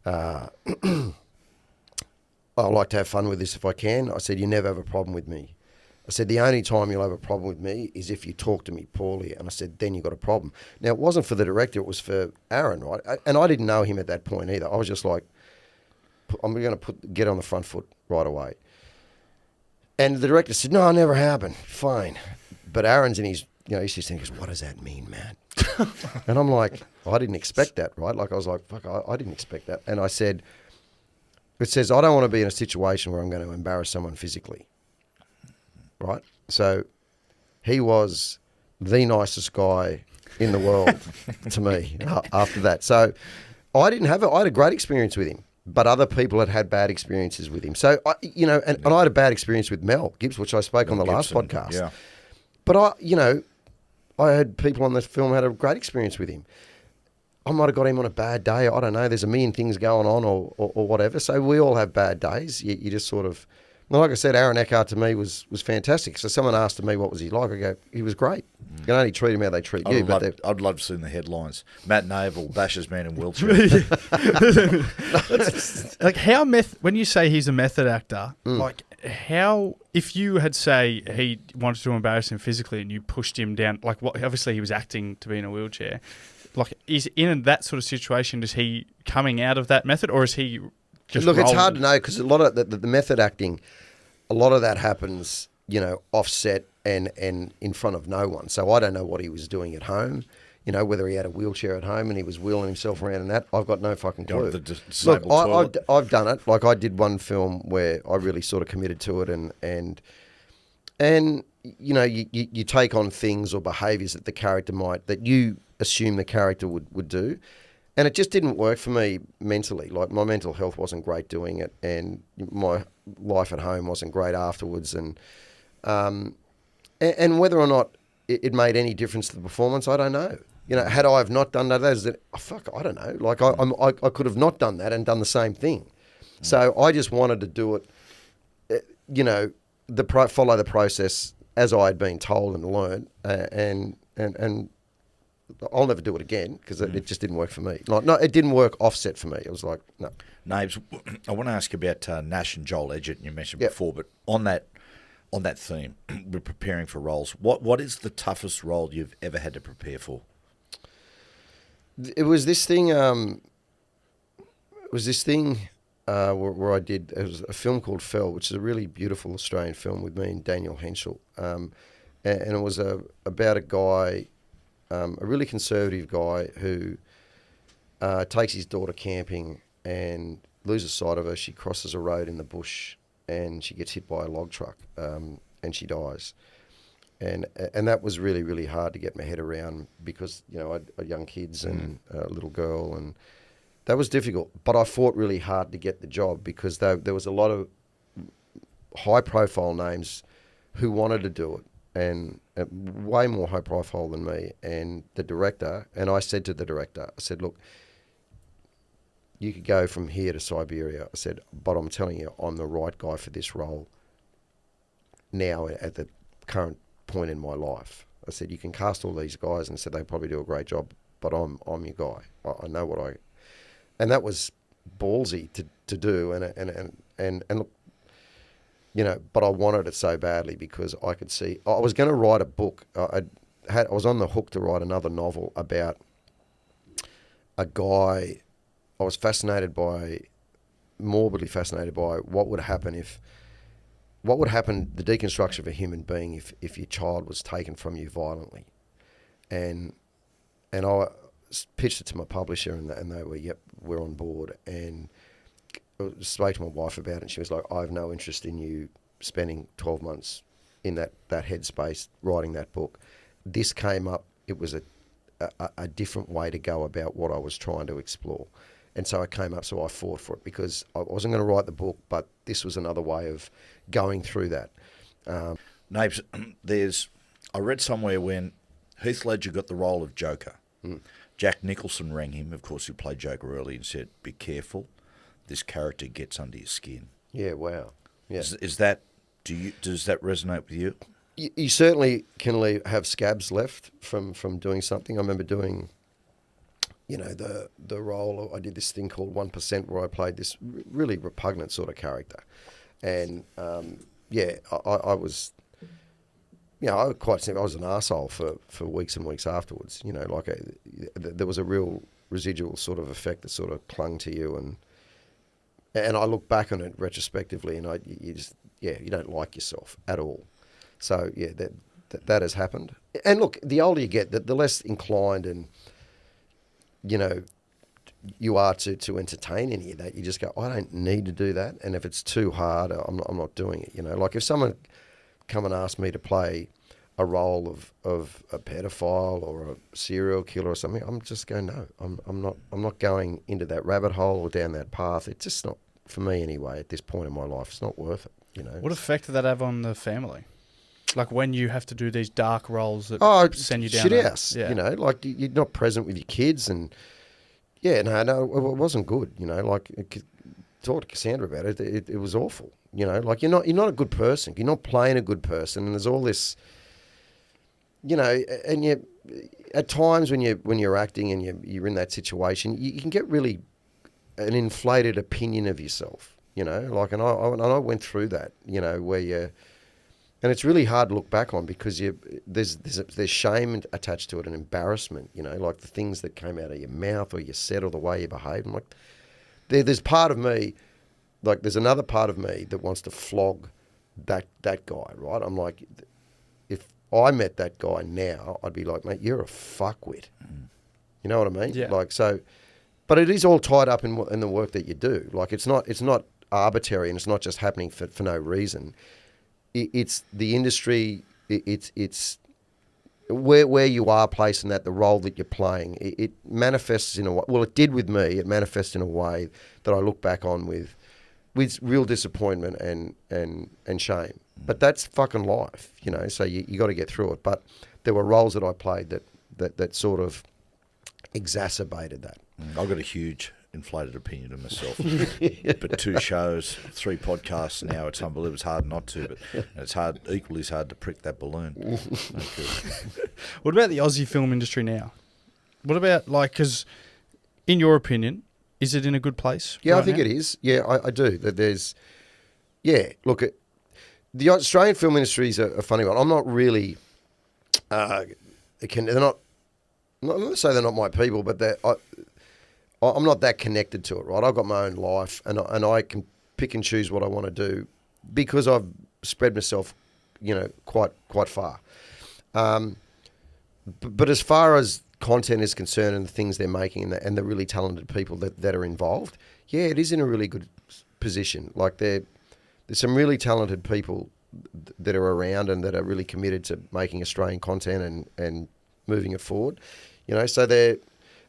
I like to have fun with this if I can. I said, you never have a problem with me. I said, the only time you'll have a problem with me is if you talk to me poorly. And I said, then you've got a problem. Now, it wasn't for the director, it was for Aaron, right? And I didn't know him at that point either. I was just like, I'm going to get on the front foot right away. And the director said, no, it never happened. Fine. But Aaron's in his, he's just thinking, what does that mean, Matt? And I'm like, I didn't expect that, right? Like, I was like, fuck, I didn't expect that. And I said, it says, I don't want to be in a situation where I'm going to embarrass someone physically. Right, so he was the nicest guy in the world to me after that. So I had a great experience with him, but other people had bad experiences with him. So I had a bad experience with Mel Gibbs, which I spoke on the last podcast. Yeah. But I had people on the film had a great experience with him. I might have got him on a bad day. I don't know. There's a million things going on or whatever. So we all have bad days. You just sort of. Like I said, Aaron Eckhart to me was fantastic. So someone asked me what was he like. I go, he was great. You can only treat him how they treat you. I'd love to see in the headlines, Matt Nable bashes man in wheelchair. Like when you say he's a method actor, like how, if you had, say, he wanted to embarrass him physically and you pushed him down, like, what? Obviously he was acting to be in a wheelchair. Like, is in that sort of situation, is he coming out of that method, or is he just Look, it's rolling? hard to know because a lot of the method acting, a lot of that happens, offset and in front of no one. So I don't know what he was doing at home. Whether he had a wheelchair at home and he was wheeling himself around and that, I've got no fucking clue. The Look, disabled toilet. I've done it. Like I did one film where I really sort of committed to it, and you take on things or behaviours that the character that you assume the character would do, and it just didn't work for me mentally. Like my mental health wasn't great doing it, and my life at home wasn't great afterwards, and whether or not it made any difference to the performance, I don't know. Had I have not done that, I don't know. Like I could have not done that and done the same thing. So I just wanted to do it, follow the process as I had been told and learned, and I'll never do it again because it just didn't work for me. Like, no, it didn't work offset for me. It was like, no. Nabes, I want to ask you about Nash and Joel Edgett, and you mentioned Yep. before, but on that theme, we're preparing for roles. What is the toughest role you've ever had to prepare for? It was this thing. Where I did. It was a film called Fell, which is a really beautiful Australian film with me and Daniel Henschel, and it was about a guy, a really conservative guy who takes his daughter camping and loses sight of her. She crosses a road in the bush and she gets hit by a log truck, and she dies. And that was really, really hard to get my head around because, I had young kids and a little girl, and that was difficult. But I fought really hard to get the job because there was a lot of high-profile names who wanted to do it, and way more high-profile than me. And the director, and I said to the director, I said, look, you could go from here to Siberia. I said, but I'm telling you, I'm the right guy for this role now at the current point in my life. I said, you can cast all these guys, and said they probably do a great job, but I'm your guy. I know what and that was ballsy to do, and look, but I wanted it so badly because I could see I was going to write a book. I was on the hook to write another novel about a guy. I was morbidly fascinated by what would happen the deconstruction of a human being if your child was taken from you violently. And I pitched it to my publisher, and they were, yep, we're on board. And I spoke to my wife about it, and she was like, I have no interest in you spending 12 months in that headspace writing that book. This came up, it was a different way to go about what I was trying to explore. And so it came up, so I fought for it because I wasn't going to write the book, but this was another way of going through that. Nabes, I read somewhere when Heath Ledger got the role of Joker, Jack Nicholson rang him, of course, who played Joker early, and said, be careful, this character gets under your skin. Yeah, wow. Yeah. Does that resonate with you? You certainly can have scabs left from doing something. I remember doing... the role, I did this thing called 1% where I played this really repugnant sort of character. And, I was, I was an arsehole for weeks and weeks afterwards. There was a real residual sort of effect that sort of clung to you. And I look back on it retrospectively, and you don't like yourself at all. So, yeah, that has happened. And look, the older you get, the less inclined and... you are to entertain any of that. You just go, I don't need to do that. And if it's too hard, I'm not doing it. Like if someone come and asked me to play a role of a pedophile or a serial killer or something, I'm just going, no, I'm not going into that rabbit hole or down that path. It's just not, for me anyway, at this point in my life, it's not worth it. What effect did that have on the family? Like when you have to do these dark roles that send you down. Shit house, like you're not present with your kids, and it wasn't good. Talk to Cassandra about it. It was awful. Like you're not a good person. You're not playing a good person, and there's all this. And you at times when you're acting and you're in that situation, you can get really an inflated opinion of yourself. you know, like, and I went through that, you know, where you, and it's really hard to look back on because there's shame attached to it and embarrassment, you know, like the things that came out of your mouth or you said or the way you behaved. I'm like, there's part of me, like there's another part of me that wants to flog that guy, right? I'm like, if I met that guy now, I'd be like, mate, you're a fuckwit. You know what I mean? Yeah. Like, so, but it is all tied up in the work that you do. Like, it's not arbitrary and it's not just happening for no reason. It's the industry. It's where you are placed in that, the role that you're playing. It manifests in a way. Well, it did with me. It manifests in a way that I look back on with real disappointment and shame. But that's fucking life, you know. So you got to get through it. But there were roles that I played that sort of exacerbated that. I've got a huge inflated opinion of myself. But 2 shows, 3 podcasts now, it's unbelievable. It's hard not to, but it's equally as hard to prick that balloon. What about the Aussie film industry now? What about, like, because in your opinion, is it in a good place? Yeah, right I think now? it is. Yeah, I do. That there's, yeah, look, the Australian film industry is a funny one. I'm not really, they're not going to say they're not my people, but I'm not that connected to it, right? I've got my own life and I can pick and choose what I want to do because I've spread myself, you know, quite far. But as far as content is concerned and the things they're making and the really talented people that are involved, yeah, it is in a really good position. Like there's some really talented people that are around and that are really committed to making Australian content and moving it forward. You know, so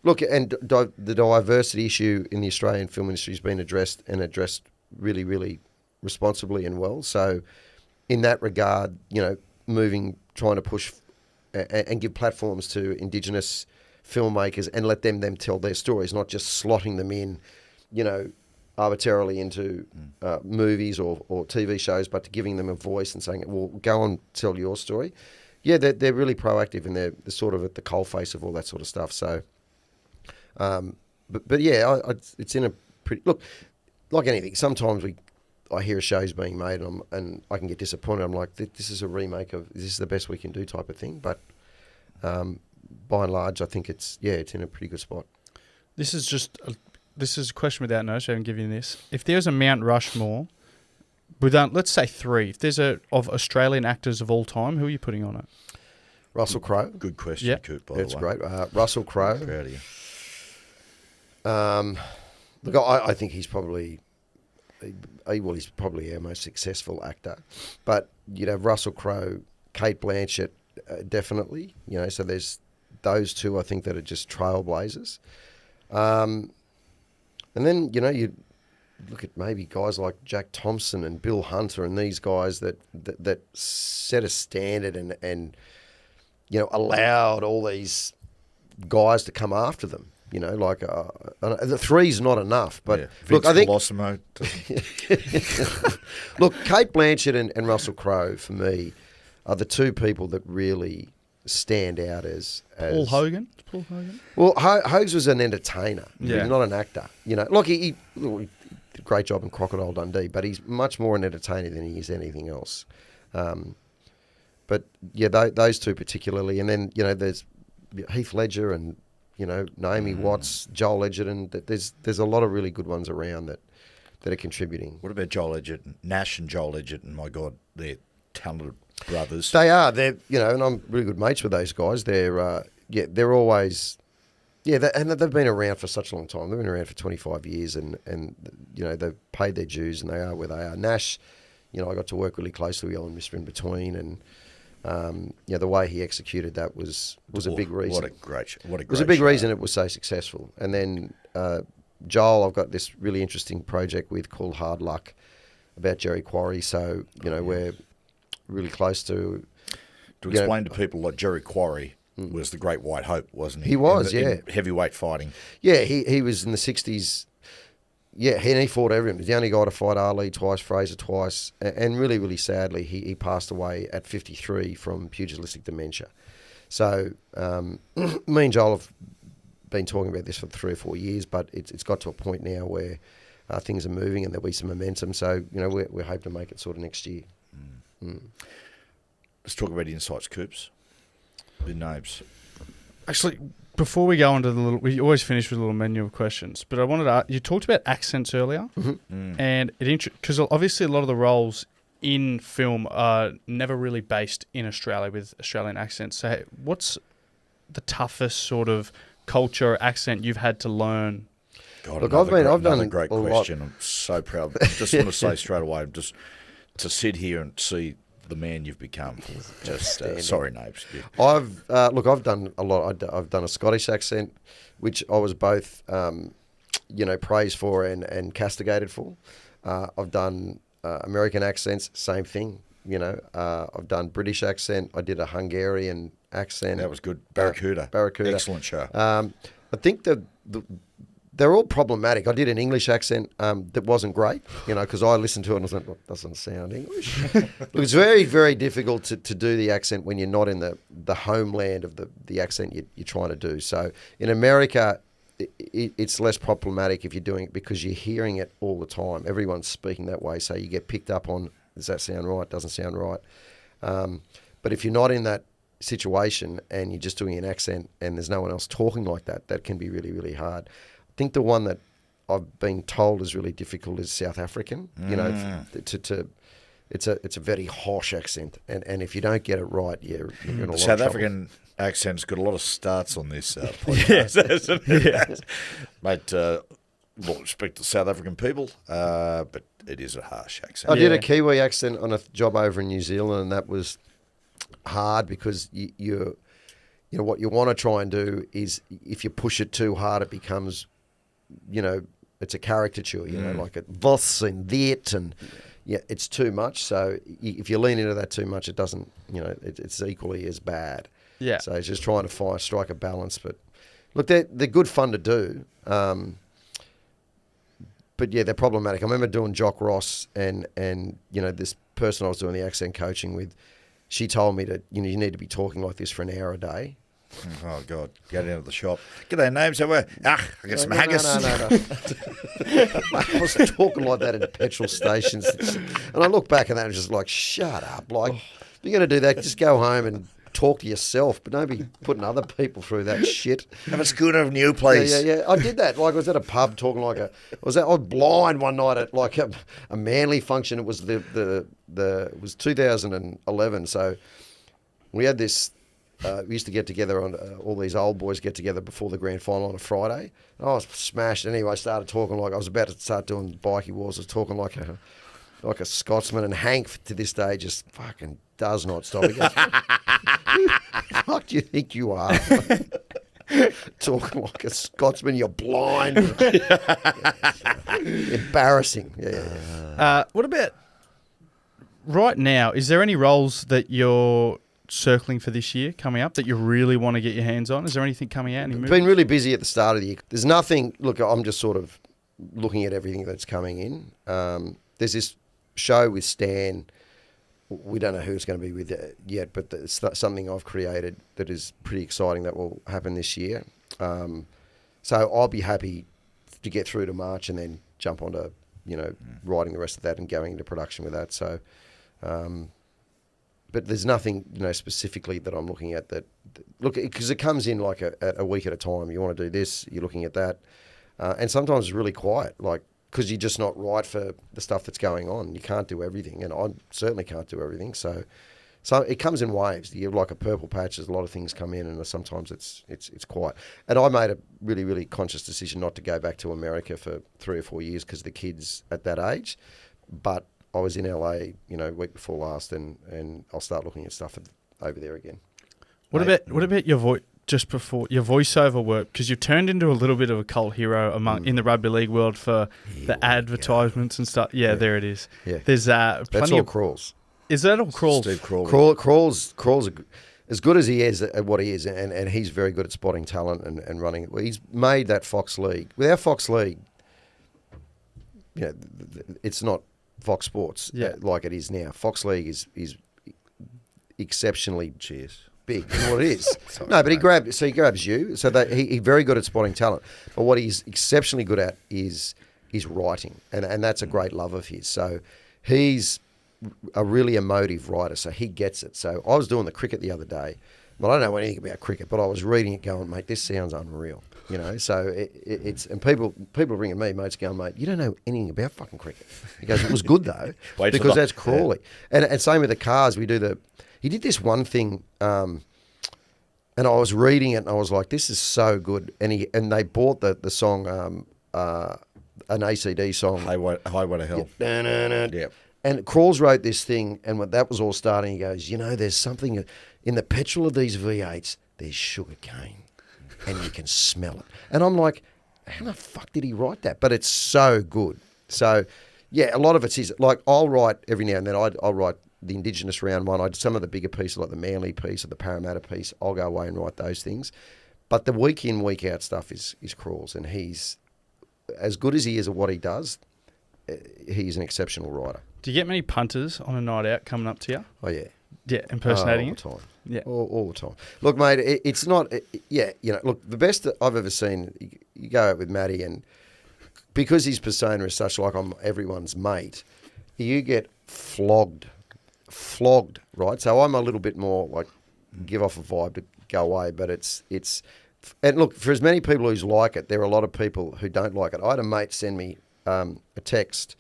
look, and the diversity issue in the Australian film industry has been addressed really, really responsibly and well. So in that regard, you know, trying to push and give platforms to Indigenous filmmakers and let them tell their stories, not just slotting them in, you know, arbitrarily into movies or TV shows, but to giving them a voice and saying, well, go and tell your story. Yeah, they're really proactive and they're sort of at the coalface of all that sort of stuff. So, but yeah, it's in a pretty look like anything. Sometimes I hear a show's being made and I can get disappointed. I'm like, this is a remake of this is the best we can do type of thing. But by and large, I think it's in a pretty good spot. This is a question without notice. I haven't given you this. If there's a Mount Rushmore, let's say 3. If there's of Australian actors of all time, who are you putting on it? Russell Crowe. Good question, Yep. Coop, by the way. That's great. Russell Crowe. Proud of you. Look, I think he's probably our most successful actor. But you'd have Russell Crowe, Kate Blanchett, definitely. You know, so there's those 2 I think that are just trailblazers. And then, you know, you look at maybe guys like Jack Thompson and Bill Hunter and these guys that set a standard and you know, allowed all these guys to come after them. You know, like the 3's not enough. But look, I think look, Kate Blanchett and Russell Crowe for me are the 2 people that really stand out as Paul Hogan. Paul Hogan. Well, Hogs was an entertainer. Yeah. He's not an actor. You know, look, he did a great job in Crocodile Dundee, but he's much more an entertainer than he is anything else. But yeah, those 2 particularly, and then you know, there's Heath Ledger and you know Naomi Watts, Joel Edgerton. There's a lot of really good ones around that are contributing. What about Joel Edgerton? Nash and Joel Edgerton, my God, they're talented brothers. They are. They're you know, and I'm really good mates with those guys. They're always. Yeah, and they've been around for such a long time. They've been around for 25 years, and you know they've paid their dues, and they are where they are. Nash, you know, I got to work really closely with on Mr. In Between, and you know the way he executed that was a big reason. What a great It was a big reason it was so successful. And then Joel, I've got this really interesting project with called Hard Luck about Jerry Quarry. So you know we're really close to. To explain to people, like Jerry Quarry was the Great White Hope, wasn't he? He was, in heavyweight fighting. Yeah, he was in the 60s. Yeah, and he fought everyone. He was the only guy to fight Ali twice, Fraser twice, and really, really sadly, he passed away at 53 from pugilistic dementia. So me and Joel have been talking about this for 3 or 4 years, but it's got to a point now where things are moving and there'll be some momentum. So, we hope to make it sort of next year. Let's talk about insights, Coops. The Nabes. Actually, before we go on to we always finish with a little menu of questions, but I wanted to you talked about accents earlier, and because obviously a lot of the roles in film are never really based in Australia with Australian accents. So what's the toughest sort of culture or accent you've had to learn? God, Look, I've done a a great question. I'm so proud. I just want to say straight away, just to sit here and see the man you've become. Just sorry, Nabes. I've done a lot. I've done a Scottish accent, which I was both, praised for and castigated for. I've done American accents, same thing. I've done British accent. I did a Hungarian accent. That was good. Barracuda. Excellent show. I think they're all problematic. I did an English accent that wasn't great, because I listened to it and I was like, well, doesn't sound English. Look, it's very, very difficult to do the accent when you're not in the homeland of the accent you're trying to do. So in America, it's less problematic if you're doing it because you're hearing it all the time. Everyone's speaking that way, so you get picked up on, does that sound right? Doesn't sound right. But if you're not in that situation and you're just doing an accent and there's no one else talking like that, that can be really, really hard. I think the one that I've been told is really difficult is South African. It's a very harsh accent, and if you don't get it right, you're in a lot of South trouble. African accent's got a lot of starts on this podcast. Yes. Mate, well, respect to South African people, but it is a harsh accent. I did a Kiwi accent on a job over in New Zealand, and that was hard because you what you want to try and do is if you push it too hard, it becomes, it's a caricature, like it this and that, and it's too much. So if you lean into that too much, it doesn't, it's equally as bad. Yeah. So it's just trying to strike a balance. But look, they're good fun to do. But yeah, they're problematic. I remember doing Jock Ross and this person I was doing the accent coaching with, she told me that you need to be talking like this for an hour a day. Oh, God. Go down to the shop. Get their names over. I get some haggis. No. I was talking like that at petrol stations. And I look back at that and just like, shut up. Like, if you're going to do that, just go home and talk to yourself, but don't be putting other people through that shit. Have a schooner of new, please. Yeah. I did that. Like, I was at a pub talking like I was blind one night at like a Manly function. It was it was 2011. So we had this. We used to get together on all these old boys get together before the grand final on a Friday. And I was smashed. Anyway, I started talking like I was about to start doing bikie wars. I was talking like a Scotsman, and Hank to this day just fucking does not stop. He goes, who the fuck do you think you are? Talking like a Scotsman, you're blind. Embarrassing. Yeah. What about right now? Is there any roles that you're circling for this year coming up that you really want to get your hands on? Is there anything coming out? Been really busy at the start of the year. There's nothing. Look, I'm just sort of looking at everything that's coming in. There's this show with Stan. We don't know who it's going to be with yet, but it's something I've created that is pretty exciting that will happen this year. So I'll be happy to get through to March and then jump onto, writing the rest of that and going into production with that. So, but there's nothing, specifically that I'm looking at because it comes in like a week at a time. You want to do this, you're looking at that. And sometimes it's really quiet, because you're just not right for the stuff that's going on. You can't do everything, and I certainly can't do everything. So it comes in waves. You have like a purple patch. There's a lot of things come in, and sometimes it's quiet. And I made a really, really conscious decision not to go back to America for 3 or 4 years because the kids at that age. But I was in LA, week before last, and I'll start looking at stuff over there again. What about your voice? Just before your voiceover work, because you've turned into a little bit of a cult hero in the rugby league world for the advertisements and stuff. Yeah, there it is. Yeah. There's that's all Crawls. Is that all Crawls? Steve Crawley. Crawls as good as he is at what he is, and he's very good at spotting talent and running it. Well, he's made that Fox League. Without Fox League, it's not Fox Sports like it is now. Fox League is exceptionally big. What it is. Sorry, no, but he grabs you. So that he's very good at spotting talent. But what he's exceptionally good at is is writing, and that's a great love of his. So he's a really emotive writer, so he gets it. So I was doing the cricket the other day. Well, I don't know anything about cricket, but I was reading it going, mate, this sounds unreal. So it's and people ringing me, mates going, mate, you don't know anything about fucking cricket. He goes, it was good though, because that's Crawley. Yeah. And same with the cars. He did this one thing, and I was reading it and I was like, this is so good. And they bought the song, an ACD song, Highway to Hell. Yeah. And Crawls wrote this thing, and when that was all starting, he goes, there's something in the petrol of these V8s, there's sugar cane, and you can smell it. And I'm like, how the fuck did he write that? But it's so good. So, yeah, a lot of it's his. Like, I'll write every now and then, I'll write the Indigenous round one. Some of the bigger pieces, like the Manly piece or the Parramatta piece, I'll go away and write those things. But the week in, week out stuff is Crawls, and he's, as good as he is at what he does, he's an exceptional writer. Do you get many punters on a night out coming up to you? Oh, yeah. Yeah, impersonating all the time. Yeah. All the time. Look, mate, it's not... look, the best that I've ever seen, you go out with Matty, and because his persona is such like I'm everyone's mate, you get flogged, right? So I'm a little bit more like give off a vibe to go away, but it's... And look, for as many people who's like it, there are a lot of people who don't like it. I had a mate send me a text.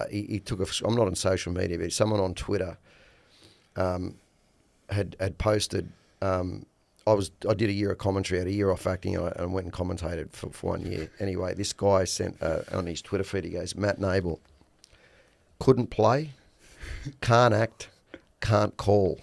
He took I'm not on social media, but someone on Twitter had posted. I did a year of commentary, I had a year off acting, and went and commentated for 1 year. Anyway, this guy sent on his Twitter feed. He goes, Matt Nable couldn't play, can't act, can't call.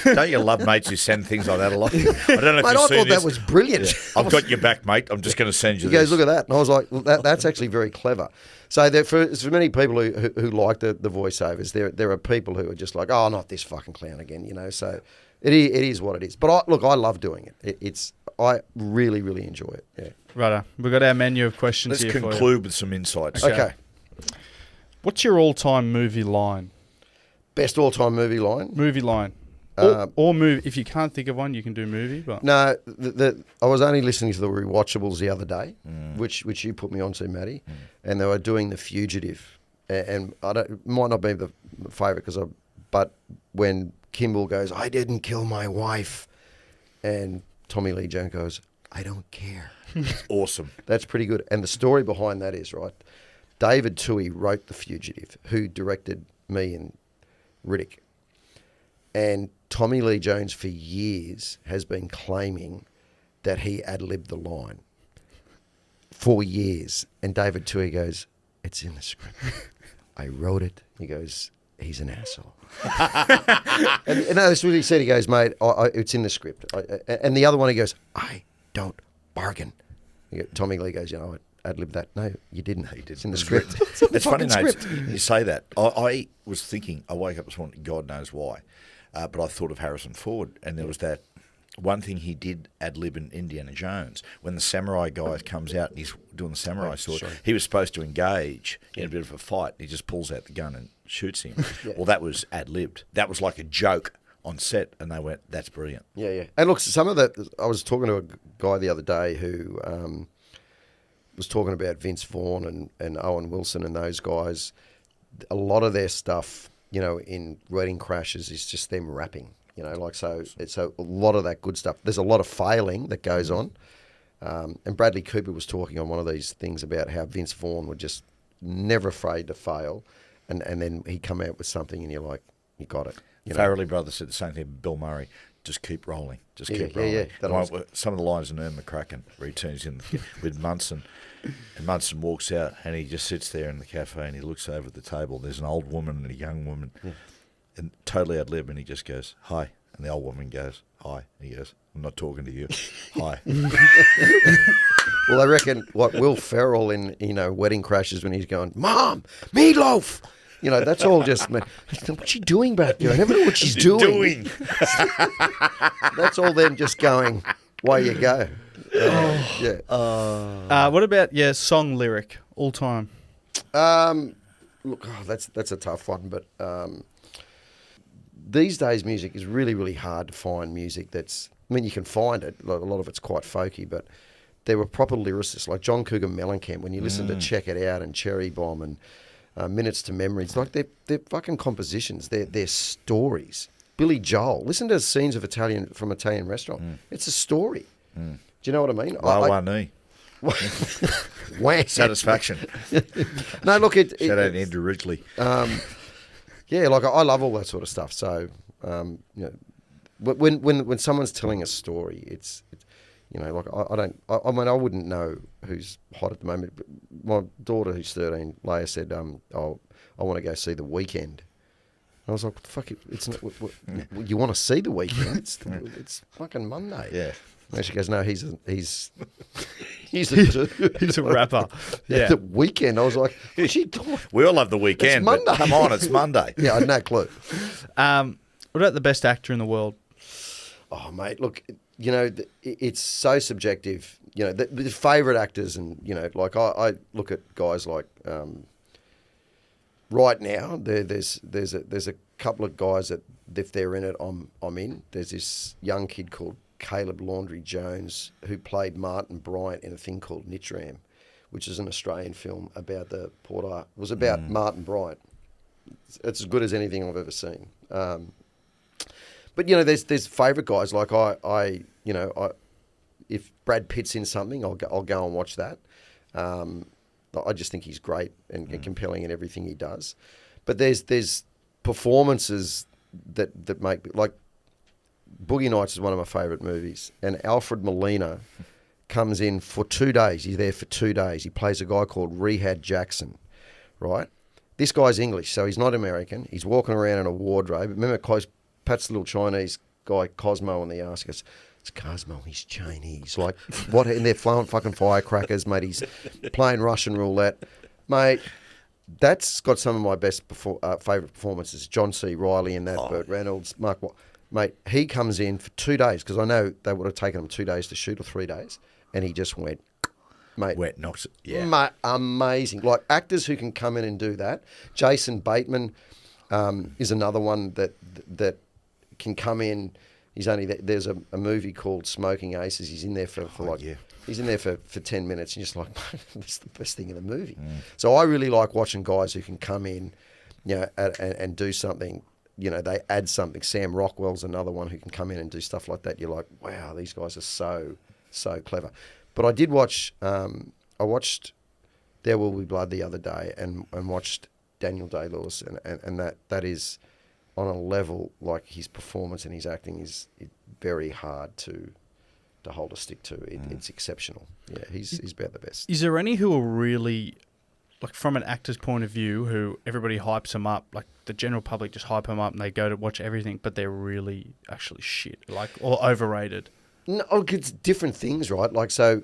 Don't you love mates who send things like that a lot? I don't know if mate, you've I seen thought this. that was brilliant. Yeah. I've got your back, mate. I'm just going to send you He this. goes, look at that. And I was like, that's actually very clever. So for many people who like the voiceovers, there are people who are just like, oh, not this fucking clown again, So it is what it is. But I love doing it. I really, really enjoy it. Yeah. Right, we've got our menu of questions Let's here for you. conclude with some insights. Okay. What's your all-time movie line? Best all-time movie line? Movie line. Or movie. If you can't think of one, you can do movie. But no, I was only listening to the Rewatchables the other day, which you put me onto, Matty, and they were doing The Fugitive, and it might not be the favourite but when Kimball goes, I didn't kill my wife, and Tommy Lee Jones goes, I don't care. Awesome. That's pretty good. And the story behind that is, right, David Toohey wrote The Fugitive, who directed me and Riddick. And Tommy Lee Jones for years has been claiming that he ad-libbed the line for years. And David Toohey goes, it's in the script. I wrote it. He goes, he's an asshole. and that's what he said. He goes, mate, it's in the script. And the other one, he goes, I don't bargain. Tommy Lee goes, I ad-libbed that. No, you didn't. He did. It's in the script. It's funny, Nate, you say that. I was thinking, I woke up this morning, God knows why, but I thought of Harrison Ford, and there was that one thing he did ad-lib in Indiana Jones. When the samurai guy comes out and he's doing the samurai sword, he was supposed to engage in a bit of a fight. He just pulls out the gun and shoots him. Well, that was ad-libbed. That was like a joke on set, and they went, that's brilliant. Yeah. And look, I was talking to a guy the other day who was talking about Vince Vaughn and Owen Wilson and those guys. A lot of their stuff, in Wedding Crashers is just them rapping. So it's a lot of that good stuff. There's a lot of failing that goes on. And Bradley Cooper was talking on one of these things about how Vince Vaughn was just never afraid to fail. And then he'd come out with something and you're like, you got it. Farrelly brothers said the same thing with Bill Murray. Just keep rolling. Just keep rolling. Yeah. Some of the lines in Ian McCracken returns in with Munson. And Munson walks out and he just sits there in the cafe and he looks over at the table. There's an old woman and a young woman. Yeah. And totally ad lib, and he just goes, hi. And the old woman goes, hi. And he goes, I'm not talking to you. Hi. Well, I reckon Will Ferrell in Wedding Crashers when he's going, Mom, meatloaf. That's all just, what's she doing back there? I never know what she's doing. That's all them just going, way you go. What about song lyric all time? Look, that's a tough one, but these days music is really, really hard to find music that's. You can find it. A lot of it's quite folky, but there were proper lyricists like John Cougar Mellencamp. When you listen to Check It Out and Cherry Bomb and Minutes to Memory, it's like they're fucking compositions. They're stories. Billy Joel. Listen to scenes of Italian Restaurant. It's a story. Do you know what I mean? La knee. Satisfaction. No, look, Shout out Andrew Ridgely. Yeah, like I love all that sort of stuff. So, you know, when someone's telling a story, it's you know, like I mean, I wouldn't know who's hot at the moment. But my daughter, who's 13, Leia said, I want to go see The Weeknd. And I was like, what the fuck? It's not, you want to see The Weeknd? It's fucking Monday. Yeah. And she goes, no, he's a He's a rapper. Yeah. The Weeknd. I was like, what's she doing? We all love The Weeknd. It's Monday. Come on, it's Monday. Yeah, I had no clue. What about the best actor in the world? Oh, mate, look, you know, it's so subjective. You know, the favourite actors, and, you know, like I look at guys like right now, there's a couple of guys that if they're in it, I'm in. There's this young kid called Caleb Laundrie Jones who played Martin Bryant in a thing called Nitram, which is an Australian film about the Port Arthur. It was about Martin Bryant. It's as good as anything I've ever seen. But you know, there's favourite guys like I if Brad Pitt's in something, I'll go and watch that. I just think he's great and compelling in everything he does. But there's performances that make, like, Boogie Nights is one of my favourite movies, and Alfred Molina comes in for 2 days. He's there for 2 days. He plays a guy called Rehad Jackson, right? This guy's English, so he's not American. He's walking around in a wardrobe. Remember Pat's little Chinese guy, Cosmo, on the ass goes, it's Cosmo, he's Chinese. Like, what? And they're flowing fucking firecrackers, mate. He's playing Russian roulette. Mate, that's got some of my best favourite performances. John C. Reilly in that, Burt Reynolds, Mark Watt. Mate, he comes in for 2 days, because I know they would have taken him 2 days to shoot, or 3 days, and he just went, mate. Wet knocks it, yeah. Mate, amazing. Like, actors who can come in and do that. Jason Bateman is another one that can come in. There's a movie called Smoking Aces. He's in there he's in there for 10 minutes, and you're just like, that's the best thing in the movie. So I really like watching guys who can come in, you know, and do something. You know, they add something. Sam Rockwell's another one who can come in and do stuff like that. You're like, wow, these guys are so clever. But I did watch, I watched There Will Be Blood the other day, and watched Daniel Day-Lewis, and that is on a level, like, his performance and his acting is very hard to hold a stick to. It's exceptional. Yeah, he's about the best. Is there any who are really, like, from an actor's point of view, who everybody hypes them up, like the general public just hype them up and they go to watch everything, but they're really actually shit, like, or overrated? No, it's different things, right? Like, so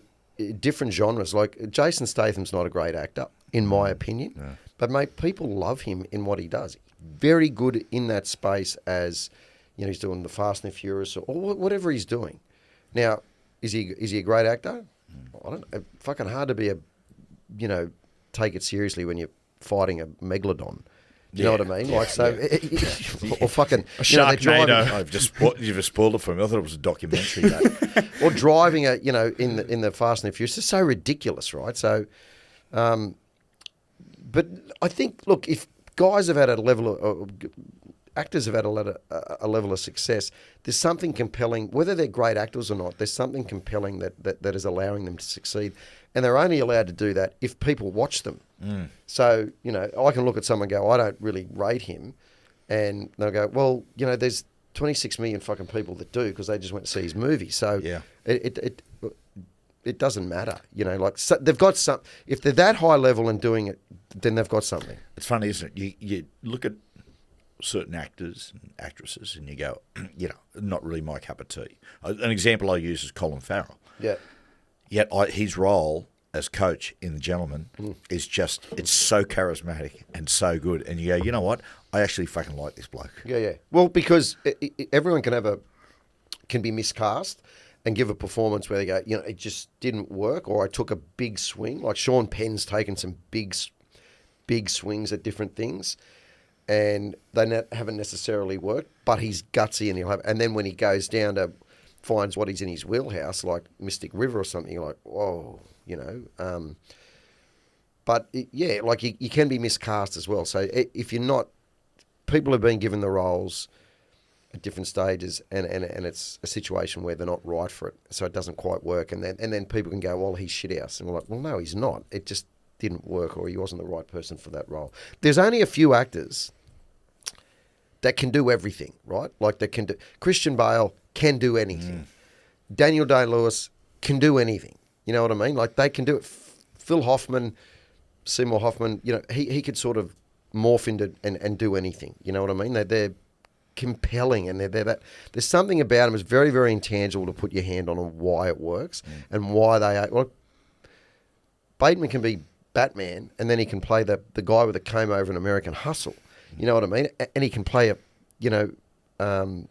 different genres. Like, Jason Statham's not a great actor, in my opinion. No. But, mate, people love him in what he does. Very good in that space, as, you know, he's doing the Fast and the Furious or whatever he's doing. Now, is he a great actor? I don't know. Fucking hard to be take it seriously when you're fighting a megalodon. Do you know what I mean? Like, so, or fucking Sharknado. You've just spoiled it for me. I thought it was a documentary. Or driving in the Fast and the Furious. It's so ridiculous, right? So, but I think, look, if guys have had a level of actors have had a level of success, there's something compelling, whether they're great actors or not. There's something compelling that is allowing them to succeed, and they're only allowed to do that if people watch them. So, you know, I can look at someone and go, I don't really rate him, and they'll go, well, you know, there's 26 million fucking people that do, because they just went to see his movie. So Yeah. It doesn't matter, you know. Like, so they've got some. If they're that high level and doing it, then they've got something. It's funny, isn't it? You look at certain actors and actresses, and you go, you know, not really my cup of tea. An example I use is Colin Farrell. Yeah. Yet his role as coach in The Gentleman is just, it's so charismatic and so good. And you go, you know what? I actually fucking like this bloke. Yeah. Well, because everyone can be miscast and give a performance where they go, you know, it just didn't work, or I took a big swing. Like, Sean Penn's taken some big swings at different things, and they haven't necessarily worked, but he's gutsy, and he'll have. And then when he goes down to finds what is in his wheelhouse, like Mystic River or something, you're like, whoa, you know. But you can be miscast as well. So if you're not, people have been given the roles at different stages, and it's a situation where they're not right for it, so it doesn't quite work, and then people can go, well, he's shithouse, and we're like, well, no, he's not. It just didn't work, or he wasn't the right person for that role. There's only a few actors that can do everything, right? Like they can do. Christian Bale can do anything. Daniel Day-Lewis can do anything. You know what I mean? Like they can do it. Phil Hoffman, Seymour Hoffman, you know, he could sort of morph into and do anything. You know what I mean? They're compelling, and they're that. There's something about them. It's very, very intangible to put your hand on why it works and why they are. Well, Bateman can be Batman, and then he can play the guy with the comb over in American Hustle. You know what I mean? And he can play the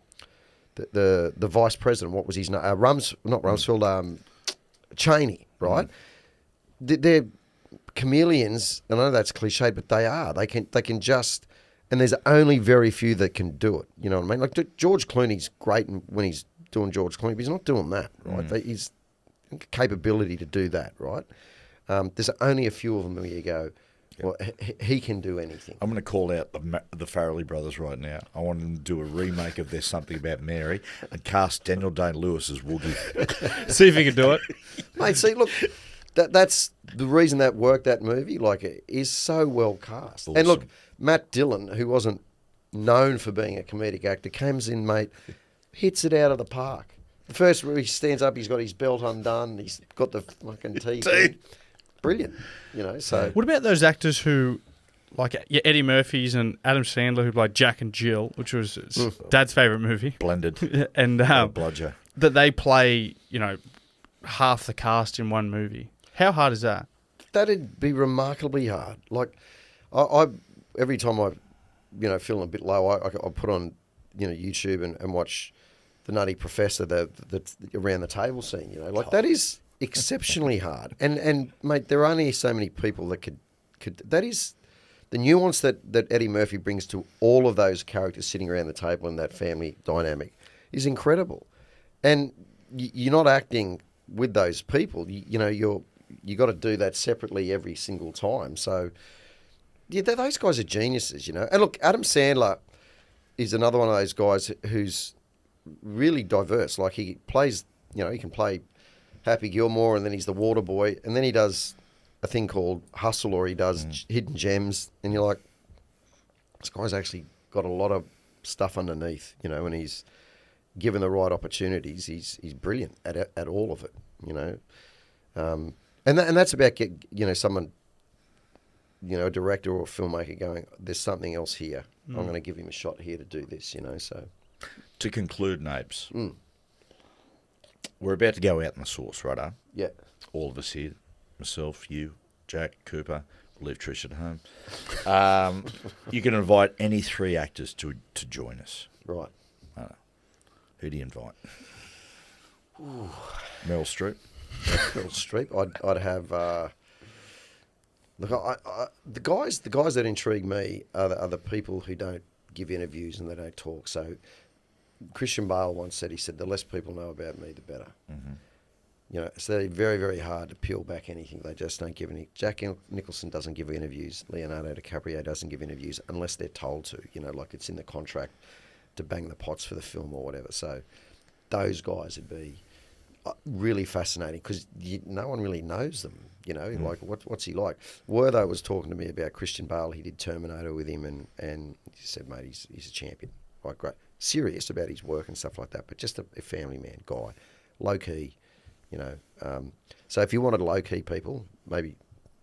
vice president. What was his name? Rumsfeld, Cheney, right? They're chameleons. I know that's cliche, but they are. They can just. And there's only very few that can do it. You know what I mean? Like George Clooney's great when he's doing George Clooney, but he's not doing that, right? He's capability to do that, right? There's only a few of them where you go, well, he can do anything. I'm going to call out the Farrelly brothers right now. I want them to do a remake of There's Something About Mary and cast Daniel Day-Lewis as Woody. See if he can do it. Mate, see, look, that's the reason that worked, that movie, like, it is so well cast. Awesome. And look, Matt Dillon, who wasn't known for being a comedic actor, comes in, mate, hits it out of the park. The first where he stands up, he's got his belt undone, he's got the fucking teeth. Brilliant, you know. So what about those actors who, like Eddie Murphy's and Adam Sandler, who played Jack and Jill, which was Dad's favourite movie, Blended, and Bludger, that they play, you know, half the cast in one movie. How hard is that? That'd be remarkably hard. Like, I every time I, you know, feeling a bit low, I put on, you know, YouTube and watch the Nutty Professor, the around the table scene. You know, like that is exceptionally hard. And mate, there are only so many people that could. That is the nuance that Eddie Murphy brings to all of those characters sitting around the table in that family dynamic is incredible. And you're not acting with those people. You know, you got to do that separately every single time. So, yeah, those guys are geniuses, you know. And look, Adam Sandler is another one of those guys who's really diverse. Like he plays, you know, he can play Happy Gilmore, and then he's the water boy, and then he does a thing called Hustle, or he does Hidden Gems, and you're like, this guy's actually got a lot of stuff underneath, you know, and he's given the right opportunities, he's brilliant at all of it, you know. And that's about someone, you know, a director or a filmmaker going, there's something else here. I'm going to give him a shot here to do this, you know. So to conclude, Nabes, we're about to go out in the sauce, right? Yeah. All of us here, myself, you, Jack, Cooper. We'll leave Trish at home. You can invite any three actors to join us. Right. Who do you invite? Ooh. Meryl Streep. Meryl Streep. I'd have. Look, the guys that intrigue me are the people who don't give interviews and they don't talk. So, Christian Bale once said, he said, the less people know about me, the better. Mm-hmm. You know, so they're very, very hard to peel back anything. They just don't give any. Jack Nicholson doesn't give interviews. Leonardo DiCaprio doesn't give interviews unless they're told to. You know, like it's in the contract to bang the pots for the film or whatever. So those guys would be really fascinating because no one really knows them. You know, like what's he like? Wertho was talking to me about Christian Bale. He did Terminator with him, and he said, mate, he's a champion. Like, great, serious about his work and stuff like that, but just a family man guy, low key. You know, so if you wanted low-key people, maybe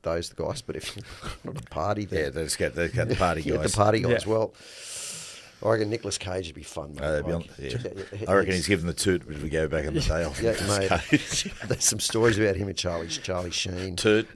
those the guys. But if not a party, then yeah, they've got the party guys. The party guys. Yeah. Well, I reckon Nicolas Cage would be fun, mate. I reckon he's given the toot if we go back in the day. Mate. There's some stories about him and Charlie Sheen. Toot,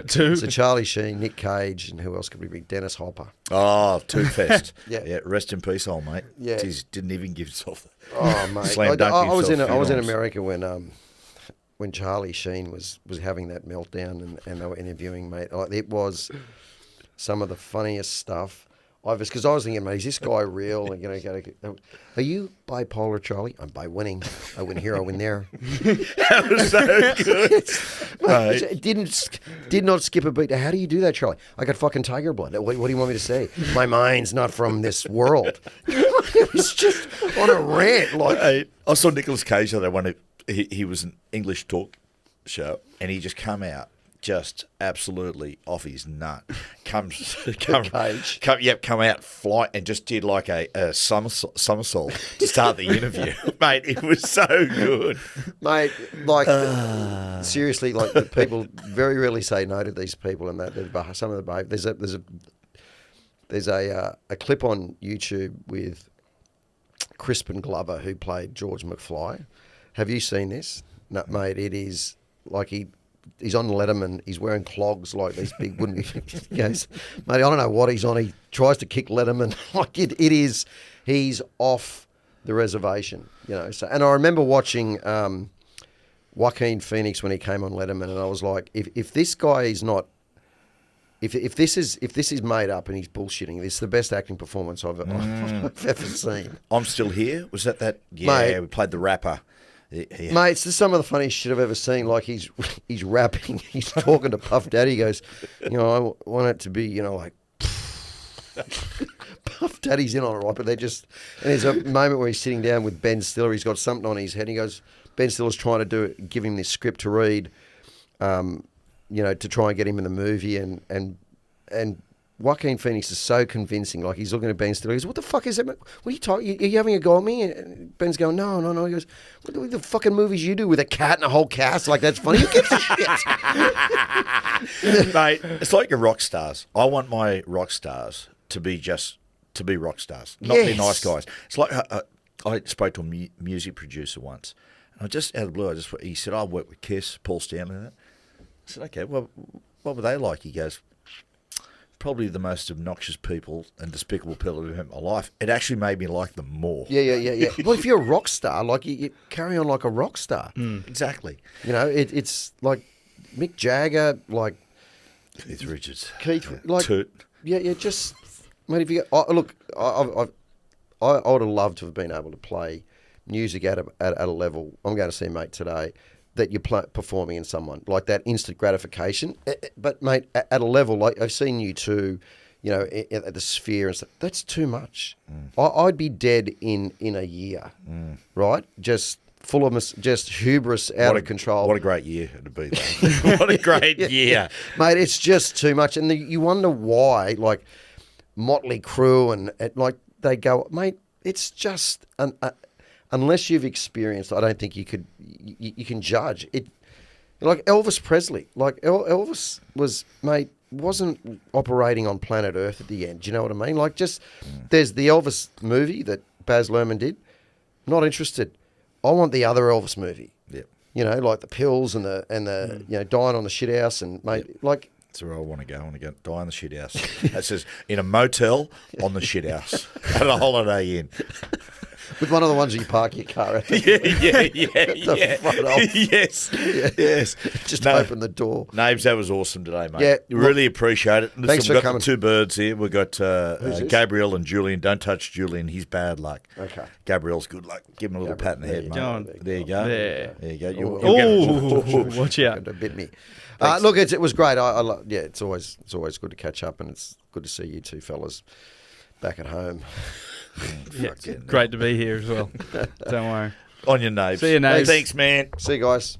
toot. So Charlie Sheen, Nick Cage, and who else could we bring? Dennis Hopper. Oh, Toot Fest. yeah. Rest in peace, old mate. Yeah. Jeez, didn't even give himself. Oh, mate. Slam dunk I was himself in America when Charlie Sheen was having that meltdown and they were interviewing, mate. It was some of the funniest stuff. because I was thinking, mate, is this guy real? And, are you bipolar, Charlie? I'm by winning. I win here, I win there. That was so good. Mate, it did not skip a beat. How do you do that, Charlie? I got fucking tiger blood. What do you want me to say? My mind's not from this world. It was just on a rant. Like, I saw Nicolas Cage on that one. He was an English talk show, and he just come out just absolutely off his nut. Come out, fly, and just did like a somersault to start the interview. Mate, it was so good. Mate, like, seriously, like, the people very rarely say no to these people, and that some of the behaviour. There's a clip on YouTube with Crispin Glover, who played George McFly. Have you seen this? No, mate, it is like he's on Letterman. He's wearing clogs like these big wooden. He goes, mate, I don't know what he's on. He tries to kick Letterman. Like it is. He's off the reservation, So, and I remember watching Joaquin Phoenix when he came on Letterman, and I was like, if this guy is not. If this is made up and he's bullshitting, this is the best acting performance I've ever seen. I'm Still Here. Was that? Yeah, mate, we played the rapper. Yeah. Mate, it's just some of the funniest shit I've ever seen. Like he's rapping, he's talking to Puff Daddy. He goes, I want it to be, like Puff Daddy's in on it, right? But and there's a moment where he's sitting down with Ben Stiller. He's got something on his head. He goes, Ben Stiller's trying to give him this script to read, to try and get him in the movie, and Joaquin Phoenix is so convincing. Like, he's looking at Ben Stiller. He goes, what the fuck is that? What are you talking? Are you having a go at me? And Ben's going, no. He goes, what are the fucking movies you do with a cat and a whole cast? Like, that's funny. Who gives a shit? Mate, it's like your rock stars. I want my rock stars to be rock stars, not be nice guys. It's like I spoke to a music producer once, and out of the blue, he said, I work with Kiss, Paul Stanley, and that. I said, okay, well, what were they like? He goes, probably the most obnoxious people and despicable people I've ever met in my life. It actually made me like them more. Yeah. Well, if you're a rock star, like, you carry on like a rock star. Exactly. It's like Mick Jagger, like Keith Richards. Like, Toot. Yeah, just, mate, if you look, I would have loved to have been able to play music at a level. I'm going to see, mate, today, that you're performing in someone, like that instant gratification. But, mate, at a level, like I've seen you two, at the Sphere and stuff, that's too much. I'd be dead in a year, right? Just full of just hubris, out of control. What a great year it'd be, though. What a great year. Mate, it's just too much. And you wonder why, like, Motley Crue and like, they go, mate, it's just unless you've experienced, I don't think you can judge it. Like Elvis Presley, like Elvis wasn't operating on planet Earth at the end. Do you know what I mean? Like, just there's the Elvis movie that Baz Luhrmann did. Not interested. I want the other Elvis movie. Yep. Like the pills and the dying on the shit house, and mate, like. That's where I want to go. I want to go die in the shit house. That says in a motel on the shit house at a Holiday Inn. With one of the ones where you park your car at. Yeah. Front off. Yes. Just open the door. Nabes, that was awesome today, mate. Yeah. Really appreciate it. Thanks for we've got coming. The two birds here. We've got Gabriel and Julian. Don't touch Julian. He's bad luck. Okay. Gabriel's good luck. Give him a little pat in the head, mate. There you go. There. There you go. You'll get Watch out. It bit me. Look, it was great. It's always good to catch up, and it's good to see you two fellas back at home. Yeah, great to be here as well. Don't worry. On your Nabes. See you, Nabes. Thanks, man. See you guys.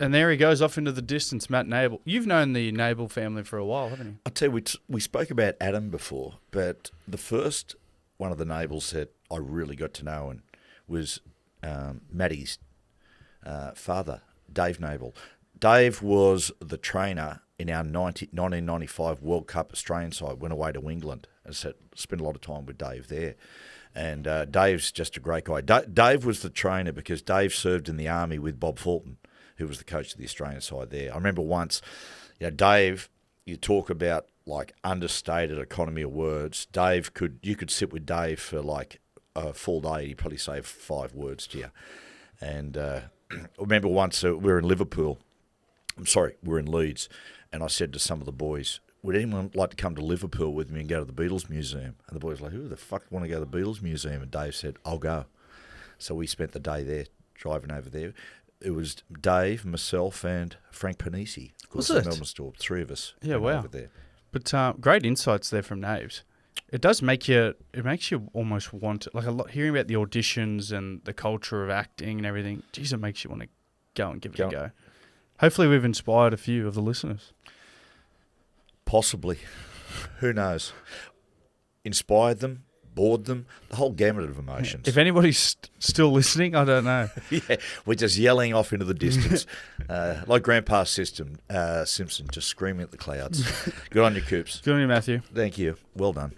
And there he goes off into the distance, Matt Nable. You've known the Nable family for a while, haven't you? I'll tell you, we spoke about Adam before, but the first one of the Nables that I really got to know and was Matty's father, Dave Nable. Dave was the trainer in our 1995 World Cup Australian side, went away to England and spent a lot of time with Dave there. And Dave's just a great guy. Dave was the trainer because Dave served in the army with Bob Fulton, who was the coach of the Australian side there. I remember once, Dave, you talk about like understated economy of words. You could sit with Dave for like a full day. He'd probably say 5 words to you. And I remember once we were in Liverpool. I'm sorry, we were in Leeds, and I said to some of the boys, would anyone like to come to Liverpool with me and go to the Beatles Museum? And the boys were like, who the fuck want to go to the Beatles Museum? And Dave said, I'll go. So we spent the day there, driving over there. It was Dave, myself, and Frank Panisi. Was the it? Melbourne store. 3 of us. Yeah, went wow. over there. But great insights there from Naves. It does make you. It makes you almost want like a lot. Hearing about the auditions and the culture of acting and everything. Geez, it makes you want to go and give it a go. Hopefully, we've inspired a few of the listeners. Possibly. Who knows? Inspired them, bored them, the whole gamut of emotions. If anybody's still listening, I don't know. Yeah, we're just yelling off into the distance. Like Grandpa Simpson, just screaming at the clouds. Good on you, Coops. Good on you, Matthew. Thank you. Well done.